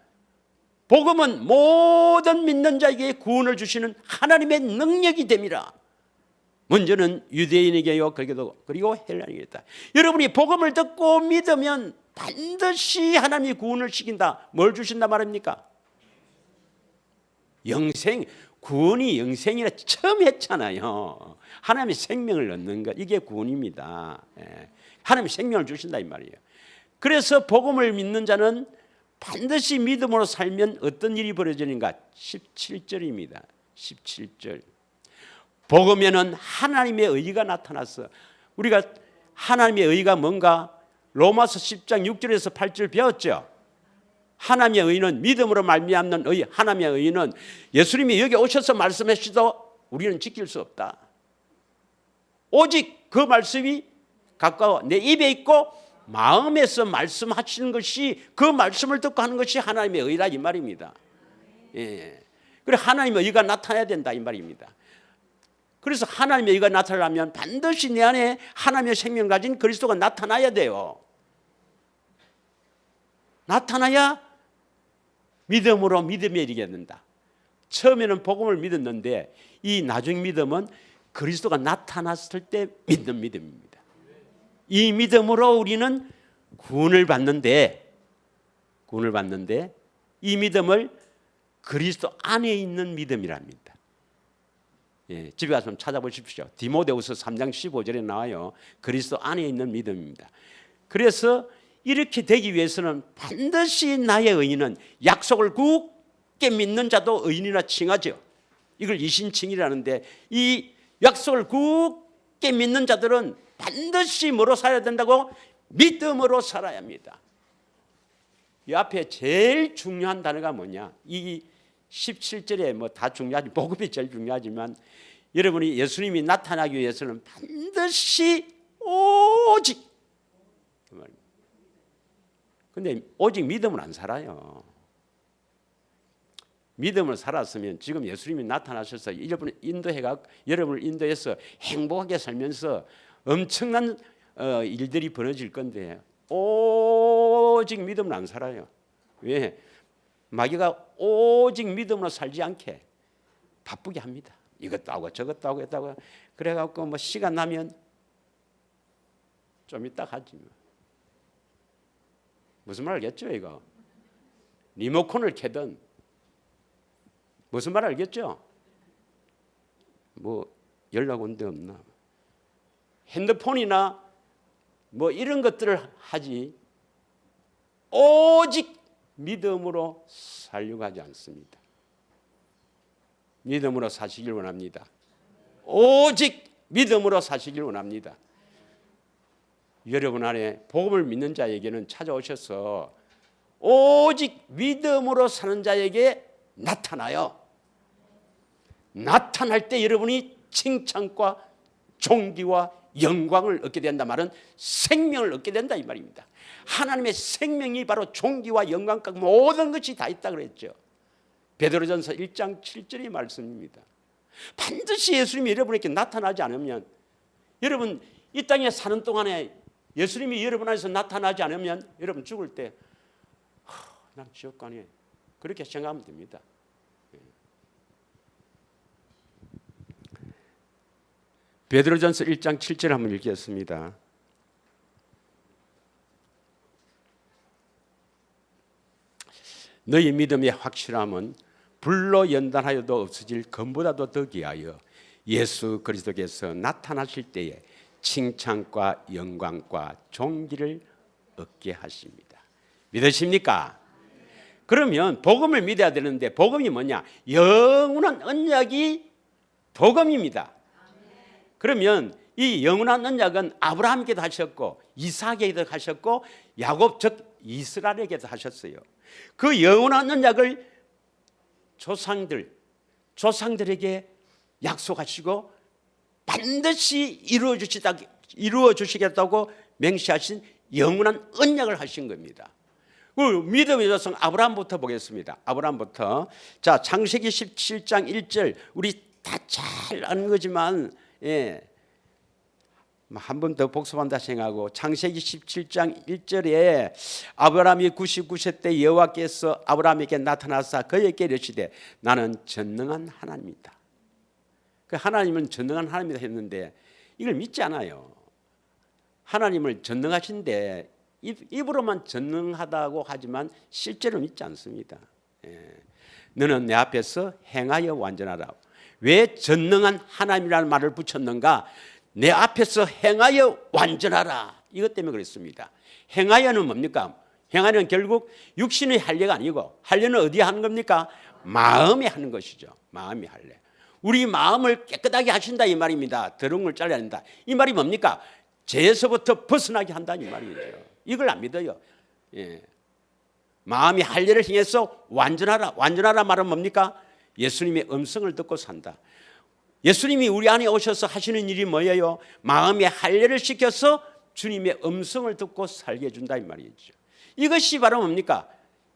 Speaker 1: 복음은 모든 믿는 자에게 구원을 주시는 하나님의 능력이 됨이라. 먼저는 유대인에게요, 그리고 헬라인에게다. 여러분이 복음을 듣고 믿으면 반드시 하나님이 구원을 시킨다. 뭘 주신다 말입니까? 영생. 구원이 영생이라 처음 했잖아요. 하나님의 생명을 얻는 것, 이게 구원입니다. 하나님이 생명을 주신다 이 말이에요. 그래서 복음을 믿는 자는 반드시 믿음으로 살면 어떤 일이 벌어지는가? 17절입니다. 17절. 복음에는 하나님의 의가 나타났어. 우리가 하나님의 의가 뭔가? 로마서 10장 6절에서 8절 배웠죠. 하나님의 의는 믿음으로 말미암는 의. 하나님의 의는 예수님이 여기 오셔서 말씀하시도 우리는 지킬 수 없다. 오직 그 말씀이 가까워 내 입에 있고 마음에서 말씀하시는 것이, 그 말씀을 듣고 하는 것이 하나님의 의라 이 말입니다. 예. 그래 하나님의 의가 나타나야 된다 이 말입니다. 그래서 하나님의 의가 나타나려면 반드시 내 안에 하나님의 생명 가진 그리스도가 나타나야 돼요. 나타나야 믿음으로 믿음에 이르게 된다. 처음에는 복음을 믿었는데 이 나중 믿음은 그리스도가 나타났을 때 믿는 믿음입니다. 이 믿음으로 우리는 구원을 받는데 이 믿음을 그리스도 안에 있는 믿음이랍니다. 예, 집에 가서 좀 찾아보십시오. 디모데후서 3장 15절에 나와요. 그리스도 안에 있는 믿음입니다. 그래서 이렇게 되기 위해서는 반드시 나의 의인은 약속을 굳게 믿는 자도 의인이라 칭하죠. 이걸 이신칭이라는데 이 약속을 굳게 믿는 자들은 반드시 뭐로 살아야 된다고? 믿음으로 살아야 합니다. 이 앞에 제일 중요한 단어가 뭐냐? 이 17절에 뭐 다 중요하지, 복음이 제일 중요하지만 여러분이 예수님이 나타나기 위해서는 반드시 오직, 근데 오직 믿음은 안 살아요. 믿음을 살았으면 지금 예수님이 나타나셔서 여러분을 인도해서 행복하게 살면서 엄청난 일들이 벌어질 건데 오직 믿음을 안 살아요. 왜? 마귀가 오직 믿음으로 살지 않게 바쁘게 합니다. 이것도 하고 저것도 하고 했다고 그래갖고 뭐 시간 나면 좀 이따 하지. 무슨 말 알겠죠 이거? 리모컨을 켜든 무슨 말 알겠죠? 뭐 연락 온 데 없나? 핸드폰이나 뭐 이런 것들을 하지 오직 믿음으로 살려고 하지 않습니다. 믿음으로 사시길 원합니다. 오직 믿음으로 사시길 원합니다. 여러분 안에 복음을 믿는 자에게는 찾아오셔서 오직 믿음으로 사는 자에게 나타나요. 나타날 때 여러분이 칭찬과 존귀와 영광을 얻게 된다 말은 생명을 얻게 된다 이 말입니다. 하나님의 생명이 바로 존귀와 영광과 모든 것이 다 있다 그랬죠. 베드로전서 1장 7절의 말씀입니다. 반드시 예수님이 여러분에게 나타나지 않으면, 여러분 이 땅에 사는 동안에 예수님이 여러분 안에서 나타나지 않으면 여러분 죽을 때 난 지옥 가네 그렇게 생각하면 됩니다. 베드로전서 1장 7절 한번 읽겠습니다. 너희 믿음의 확실함은 불로 연단하여도 없어질 금보다도 더 귀하여 예수 그리스도께서 나타나실 때에 칭찬과 영광과 존귀를 얻게 하십니다. 믿으십니까? 그러면 복음을 믿어야 되는데 복음이 뭐냐? 영원한 언약이 복음입니다. 그러면 이 영원한 언약은 아브라함에게도 하셨고 이삭에게도 하셨고 야곱 즉 이스라엘에게도 하셨어요. 그 영원한 언약을 조상들에게 약속하시고 반드시 이루어 주시겠다고 맹세하신 영원한 언약을 하신 겁니다. 그 믿음의 조상 아브라함부터 보겠습니다. 아브라함부터. 자, 창세기 17장 1절 우리 다 잘 아는 거지만 한 번 더 복습한다 생각하고 창세기 17장 1절에 아브라함이 99세 때 여호와께서 아브라함에게 나타나사 그에게 이르시되 나는 전능한 하나님이다. 그 하나님은 전능한 하나님이다 했는데 이걸 믿지 않아요. 하나님을 전능하신데 입으로만 전능하다고 하지만 실제로 믿지 않습니다. 너는 내 앞에서 행하여 완전하라. 왜 전능한 하나님이라는 말을 붙였는가? 내 앞에서 행하여 완전하라. 이것 때문에 그랬습니다. 행하여는 뭡니까? 행하여는 결국 육신의 할례가 아니고 할례는 어디에 하는 겁니까? 마음에 하는 것이죠. 마음이 할례. 우리 마음을 깨끗하게 하신다 이 말입니다. 더러운 걸 잘라야 한다. 이 말이 뭡니까? 죄에서부터 벗어나게 한다 이 말이죠. 이걸 안 믿어요. 마음이 할례를 행해서 완전하라. 완전하라 말은 뭡니까? 예수님의 음성을 듣고 산다. 예수님이 우리 안에 오셔서 하시는 일이 뭐예요? 마음의 할례를 시켜서 주님의 음성을 듣고 살게 해준다 이 말이죠. 이것이 바로 뭡니까?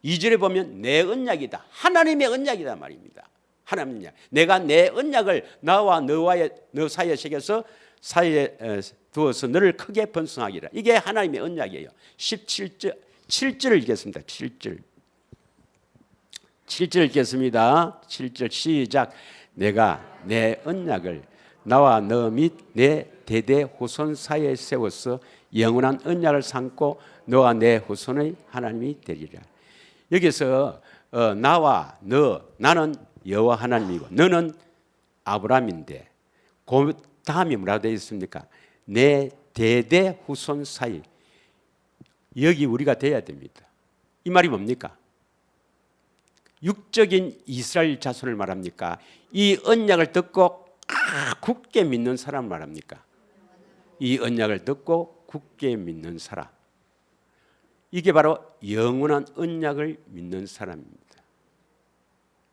Speaker 1: 2절에 보면 내 언약이다. 하나님의 언약이다 말입니다. 하나님의 언약. 내가 내 언약을 나와 너 사이에 새겨서 사이에 두어서 너를 크게 번성하기라. 이게 하나님의 언약이에요. 7절 읽겠습니다. 7절 읽겠습니다. 7절 시작. 내가 내 언약을 나와 너 및 내 대대 후손 사이에 세워서 영원한 언약을 삼고 너와 내 후손의 하나님이 되리라. 여기서 나와 너, 나는 여호와 하나님이고 너는 아브라함인데 그 다음이 뭐라고 되어 있습니까? 내 대대 후손 사이. 여기 우리가 돼야 됩니다. 이 말이 뭡니까? 육적인 이스라엘 자손을 말합니까? 이 언약을 듣고 굳게 믿는 사람 말합니까? 이 언약을 듣고 굳게 믿는 사람. 이게 바로 영원한 언약을 믿는 사람입니다.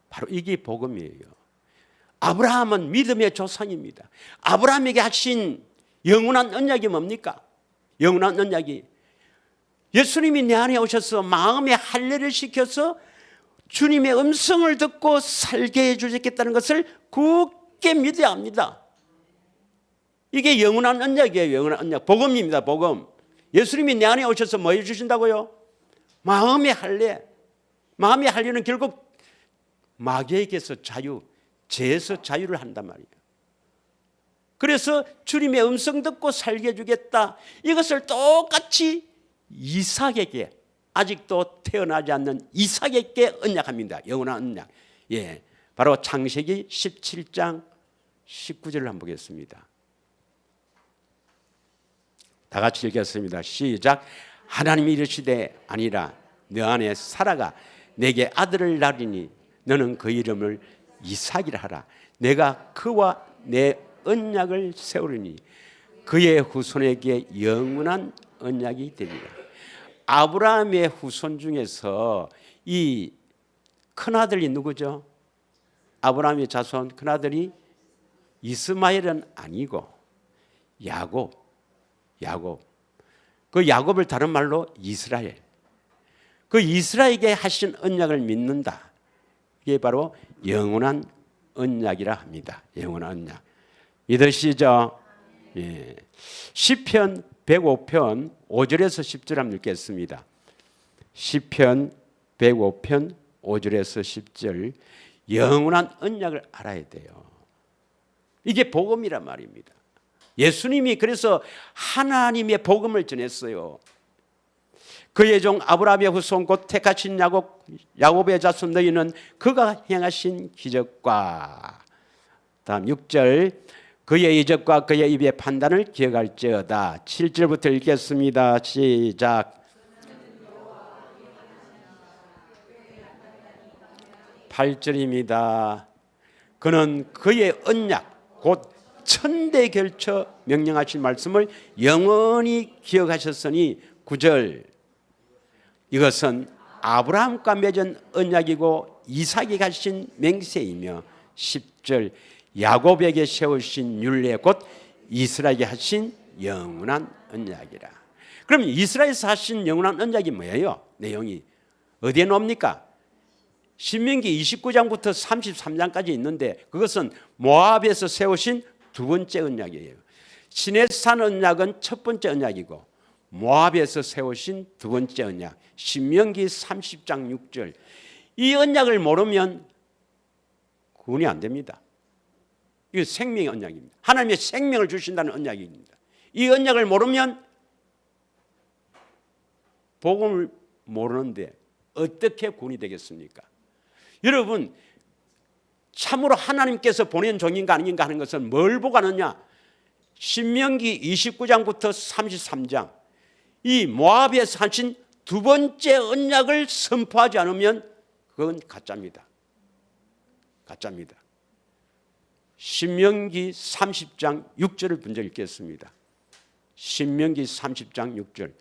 Speaker 1: 바로 이게 복음이에요. 아브라함은 믿음의 조상입니다. 아브라함에게 하신 영원한 언약이 뭡니까? 영원한 언약이 예수님이 내 안에 오셔서 마음의 할례를 시켜서 주님의 음성을 듣고 살게 해주셨겠다는 것을 굳게 믿어야 합니다. 이게 영원한 언약이에요. 영원한 언약. 복음입니다. 복음. 예수님이 내 안에 오셔서 뭐 해주신다고요? 마음의 할례. 마음의 할례는 결국 마귀에게서 자유, 죄에서 자유를 한단 말이에요. 그래서 주님의 음성 듣고 살게 해주겠다. 이것을 똑같이 이삭에게, 아직도 태어나지 않는 이삭에게 언약합니다. 영원한 언약. 바로 창세기 17장 19절을 한번 보겠습니다. 다 같이 읽겠습니다. 시작. 하나님이 이르시되 아니라 너 안에 사라가 내게 아들을 낳으리니 너는 그 이름을 이삭이라 하라. 내가 그와 내 언약을 세우리니 그의 후손에게 영원한 언약이 되리라. 아브라함의 후손 중에서 이 큰아들이 누구죠? 아브라함의 자손 큰아들이 이스마엘은 아니고 야곱. 그 야곱을 다른 말로 이스라엘. 그 이스라엘에게 하신 언약을 믿는다. 이게 바로 영원한 언약이라 합니다. 영원한 언약. 믿으시죠? 시편 105편 5절에서 10절 한번 읽겠습니다. 시편 105편 5절에서 10절. 영원한 언약을 알아야 돼요. 이게 복음이란 말입니다. 예수님이 그래서 하나님의 복음을 전했어요. 그의 종 아브라함의 후손 곧 택하신 야곱의 자손 너희는 그가 행하신 기적과, 다음 6절, 그의 이적과 그의 입의 판단을 기억할지어다. 7절부터 읽겠습니다. 시작. 8절입니다. 그는 그의 언약 곧 천대 결쳐 명령하신 말씀을 영원히 기억하셨으니 9절. 이것은 아브라함과 맺은 언약이고 이삭이 하신 맹세이며 10절. 야곱에게 세우신 율례 곧 이스라엘에게 하신 영원한 언약이라. 그럼 이스라엘에서 하신 영원한 언약이 뭐예요? 내용이 어디에 나옵니까? 신명기 29장부터 33장까지 있는데 그것은 모압에서 세우신 두 번째 언약이에요. 시내산 언약은 첫 번째 언약이고 모압에서 세우신 두 번째 언약, 신명기 30장 6절. 이 언약을 모르면 구원이 안 됩니다. 이게 생명의 언약입니다. 하나님의 생명을 주신다는 언약입니다. 이 언약을 모르면 복음을 모르는데 어떻게 구원이 되겠습니까? 여러분, 참으로 하나님께서 보낸 종인가 아닌가 하는 것은 뭘 보고 하느냐? 신명기 29장부터 33장, 이 모압에서 하신 두 번째 언약을 선포하지 않으면 그건 가짜입니다. 가짜입니다. 신명기 30장 6절을 먼저 읽겠습니다. 신명기 30장 6절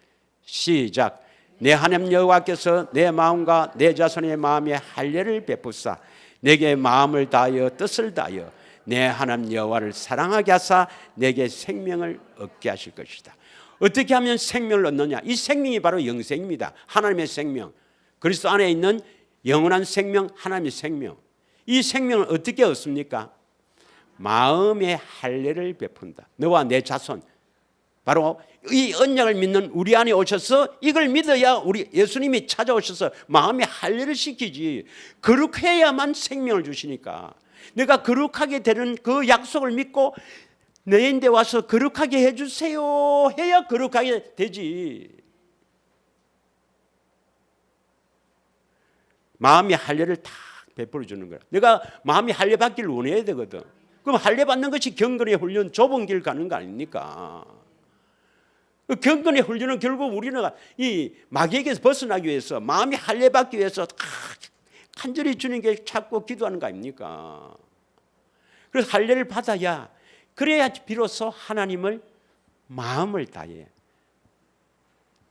Speaker 1: 시작. 내 하나님 여호와께서 내 마음과 내 자손의 마음에 할례를 베푸사 내게 마음을 다하여 뜻을 다하여 내 하나님 여호와를 사랑하게 하사 내게 생명을 얻게 하실 것이다. 어떻게 하면 생명을 얻느냐? 이 생명이 바로 영생입니다. 하나님의 생명, 그리스도 안에 있는 영원한 생명, 하나님의 생명. 이 생명을 어떻게 얻습니까? 마음의 할례를 베푼다. 너와 내 자손, 바로 이 언약을 믿는 우리 안에 오셔서 이걸 믿어야 우리 예수님이 찾아오셔서 마음의 할례를 시키지. 거룩해야만 생명을 주시니까. 내가 거룩하게 되는 그 약속을 믿고 너희인데 와서 거룩하게 해주세요 해야 거룩하게 되지. 마음의 할례를 다 베풀어 주는 거야. 내가 마음의 할례 받기를 원해야 되거든. 그럼 할례 받는 것이 경건의 훈련, 좁은 길 가는 거 아닙니까? 경건의 훈련은 결국 우리는 이 마귀에게서 벗어나기 위해서, 마음이 할례 받기 위해서 간절히 주님께 찾고 기도하는 거 아닙니까? 그래서 할례를 받아야, 그래야 비로소 하나님을 마음을 다해,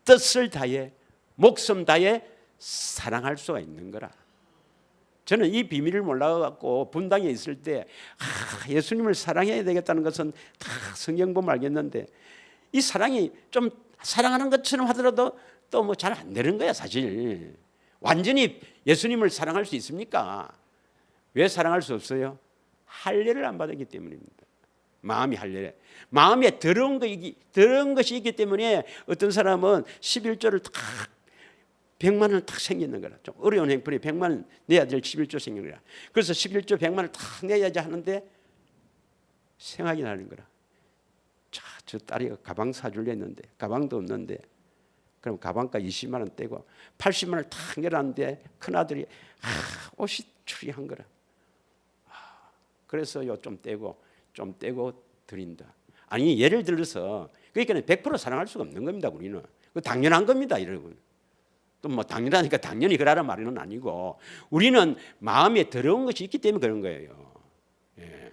Speaker 1: 뜻을 다해, 목숨 다해 사랑할 수가 있는 거라. 저는 이 비밀을 몰라갖고 분당에 있을 때 예수님을 사랑해야 되겠다는 것은 다 성경 보면 알겠는데, 이 사랑이 좀 사랑하는 것처럼 하더라도 또 뭐 잘 안 되는 거야 사실. 완전히 예수님을 사랑할 수 있습니까? 왜 사랑할 수 없어요? 할례를 안 받았기 때문입니다. 마음이 할례, 마음에 더러운 것이 있기 때문에 어떤 사람은 11조를 딱 100만 원을 딱 생기는 거라. 좀 어려운 행편에 100만 원 내야 될 11조 생기는 거라. 그래서 11조 100만 원을 딱 내야지 하는데 생각이 나는 거라. 저 딸이 가방 사주려 했는데 가방도 없는데, 그럼 가방가 20만 원 떼고 80만 원을 탁 내놨는데 큰아들이 옷이 추리한 거라. 그래서 요 좀 떼고 드린다. 아니, 예를 들어서 그러니까 100% 사랑할 수가 없는 겁니다. 우리는 그 당연한 겁니다, 여러분. 또 뭐 당연하니까 당연히 그러라는 말은 아니고, 우리는 마음에 더러운 것이 있기 때문에 그런 거예요. 예.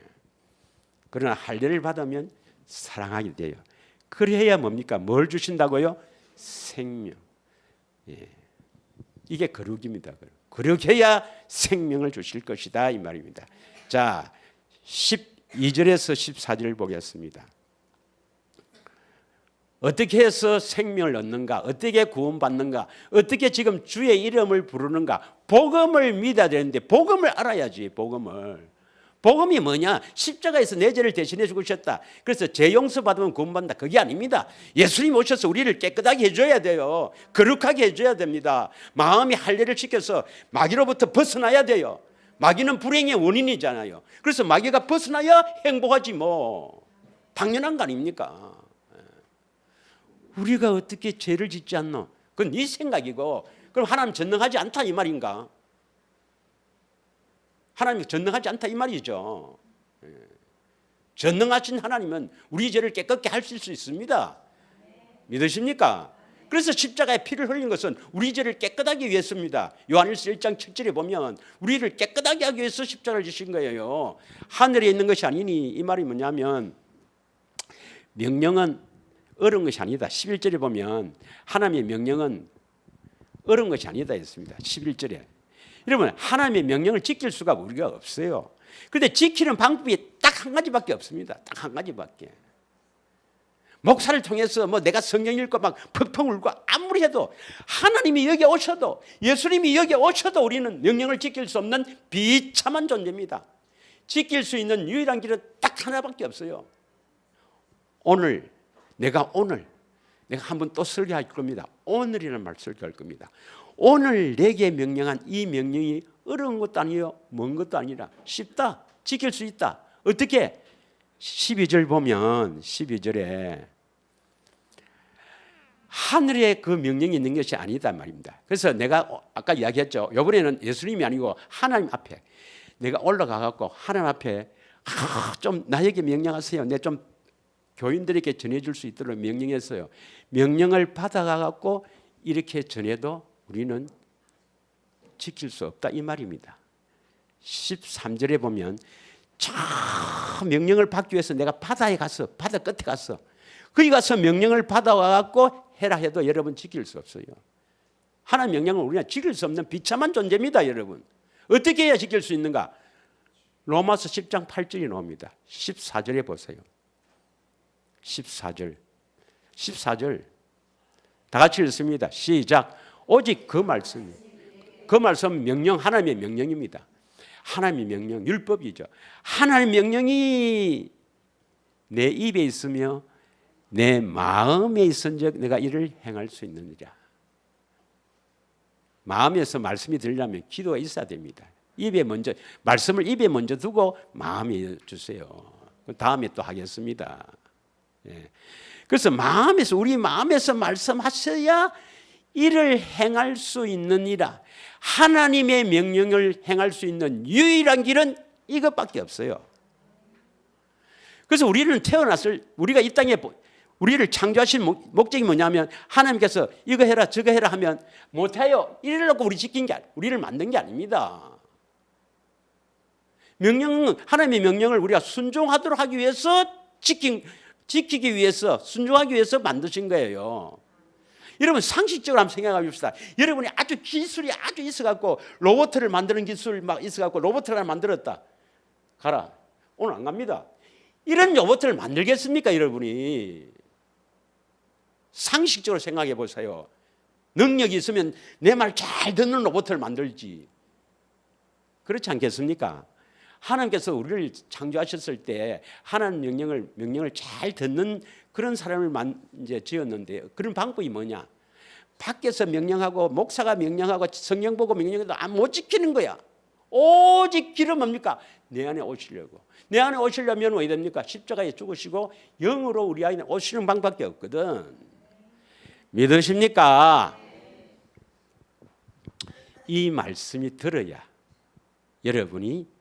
Speaker 1: 그러나 할례를 받으면 사랑하게 돼요. 그래야 뭡니까? 뭘 주신다고요? 생명. 예. 이게 거룩입니다. 거룩해야 생명을 주실 것이다 이 말입니다. 자, 12절에서 14절을 보겠습니다. 어떻게 해서 생명을 얻는가? 어떻게 구원받는가? 어떻게 지금 주의 이름을 부르는가? 복음을 믿어야 되는데 복음을 알아야지. 복음이 뭐냐? 십자가에서 내 죄를 대신해 죽으셨다. 그래서 죄 용서 받으면 구원받는다. 그게 아닙니다. 예수님 오셔서 우리를 깨끗하게 해줘야 돼요. 거룩하게 해줘야 됩니다. 마음이 할례를 시켜서 마귀로부터 벗어나야 돼요. 마귀는 불행의 원인이잖아요. 그래서 마귀가 벗어나야 행복하지 뭐. 당연한 거 아닙니까? 우리가 어떻게 죄를 짓지 않노? 그건 네 생각이고, 그럼 하나님 전능하지 않다 이 말인가? 하나님이 전능하지 않다 이 말이죠. 전능하신 하나님은 우리 죄를 깨끗게 하실 수 있습니다. 믿으십니까? 그래서 십자가에 피를 흘린 것은 우리 죄를 깨끗하기 위해서입니다. 요한일서 1장 7절에 보면 우리를 깨끗하게 하기 위해서 십자가를 지신 거예요. 하늘에 있는 것이 아니니, 이 말이 뭐냐면 명령은 어려운 것이 아니다. 11절에 보면 하나님의 명령은 어려운 것이 아니다 했습니다. 11절에. 여러분, 하나님의 명령을 지킬 수가 우리가 없어요. 그런데 지키는 방법이 딱 한 가지밖에 없습니다. 딱 한 가지밖에. 목사를 통해서 뭐 내가 성경 읽고 막 펑펑 울고 아무리 해도, 하나님이 여기 오셔도, 예수님이 여기 오셔도 우리는 명령을 지킬 수 없는 비참한 존재입니다. 지킬 수 있는 유일한 길은 딱 하나밖에 없어요. 내가 한번 또 설교할 겁니다. 오늘이라는 말 설교할 겁니다. 오늘 내게 명령한 이 명령이 어려운 것도 아니요 먼 것도 아니라 쉽다. 지킬 수 있다. 어떻게? 12절 보면 12절에 하늘에 그 명령이 있는 것이 아니다 말입니다. 그래서 내가 아까 이야기했죠. 이번에는 예수님이 아니고 하나님 앞에 내가 올라가 갖고 하나님 앞에 좀 나에게 명령하세요. 내 좀 교인들에게 전해줄 수 있도록 명령했어요. 명령을 받아가 갖고 이렇게 전해도 우리는 지킬 수 없다 이 말입니다. 13절에 보면 저 명령을 받기 위해서 내가 바다 끝에 갔어. 거기 가서 명령을 받아와 갖고 해라 해도 여러분 지킬 수 없어요. 하나님 명령은 우리가 지킬 수 없는 비참한 존재입니다, 여러분. 어떻게 해야 지킬 수 있는가? 로마서 10장 8절이 나옵니다. 14절에 보세요. 14절 다 같이 읽습니다. 시작. 오직 그 말씀 명령 하나님의 명령입니다. 하나님의 명령 율법이죠. 하나님의 명령이 내 입에 있으며 내 마음에 있은즉 내가 이를 행할 수 있느니라. 마음에서 말씀이 들리려면 기도가 있어야 됩니다. 말씀을 입에 먼저 두고 마음에 주세요. 다음에 또 하겠습니다. 예. 그래서 우리 마음에서 말씀하셔야 이를 행할 수 있느니라. 하나님의 명령을 행할 수 있는 유일한 길은 이것밖에 없어요. 그래서 우리가 이 땅에 우리를 창조하신 목적이 뭐냐면 하나님께서 이거 해라 저거 해라 하면 못해요. 이러려고 우리를 만든 게 아닙니다. 하나님의 명령을 우리가 순종하도록 하기 위해서 지키기 위해서 순종하기 위해서 만드신 거예요. 여러분 상식적으로 한번 생각해 봅시다. 여러분이 기술이 있어갖고 로봇을 만드는 기술 막 있어갖고 로봇을 하나 만들었다. 가라. 오늘 안 갑니다. 이런 로봇을 만들겠습니까, 여러분이? 상식적으로 생각해 보세요. 능력이 있으면 내 말 잘 듣는 로봇을 만들지. 그렇지 않겠습니까? 하나님께서 우리를 창조하셨을 때 하나님 명령을 잘 듣는 그런 사람을 이제 지었는데 그런 방법이 뭐냐? 밖에서 명령하고 목사가 명령하고 성경 보고 명령해도 못 지키는 거야. 오직 길은 뭡니까? 내 안에 오시려고. 내 안에 오시려면 왜 됩니까? 십자가에 죽으시고 영으로 우리 안에 오시는 방법밖에 없거든. 믿으십니까? 이 말씀이 들어야 여러분이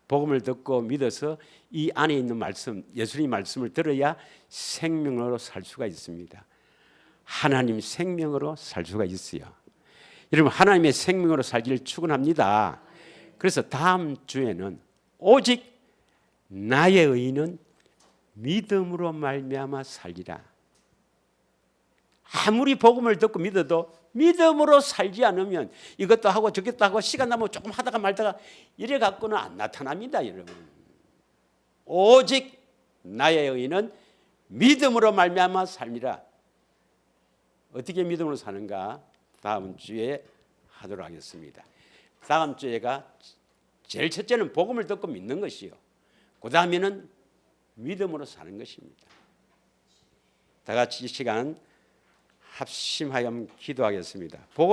Speaker 1: 복음을 듣고 믿어서 이 안에 있는 말씀, 예수님 말씀을 들어야 생명으로 살 수가 있습니다. 하나님 생명으로 살 수가 있어요. 여러분 하나님의 생명으로 살기를 축원합니다. 그래서 다음 주에는 오직 나의 의인은 믿음으로 말미암아 살리라. 아무리 복음을 듣고 믿어도 믿음으로 살지 않으면 이것도 하고 저것도 하고 시간 남으면 조금 하다가 말다가 이래 갖고는 안 나타납니다, 여러분. 오직 나의 의인은 믿음으로 말미암아 살리라. 어떻게 믿음으로 사는가? 다음 주에 하도록 하겠습니다. 다음 주에가 제일 첫째는 복음을 듣고 믿는 것이요. 그 다음에는 믿음으로 사는 것입니다. 다 같이 이 시간 합심하여 기도하겠습니다. 복음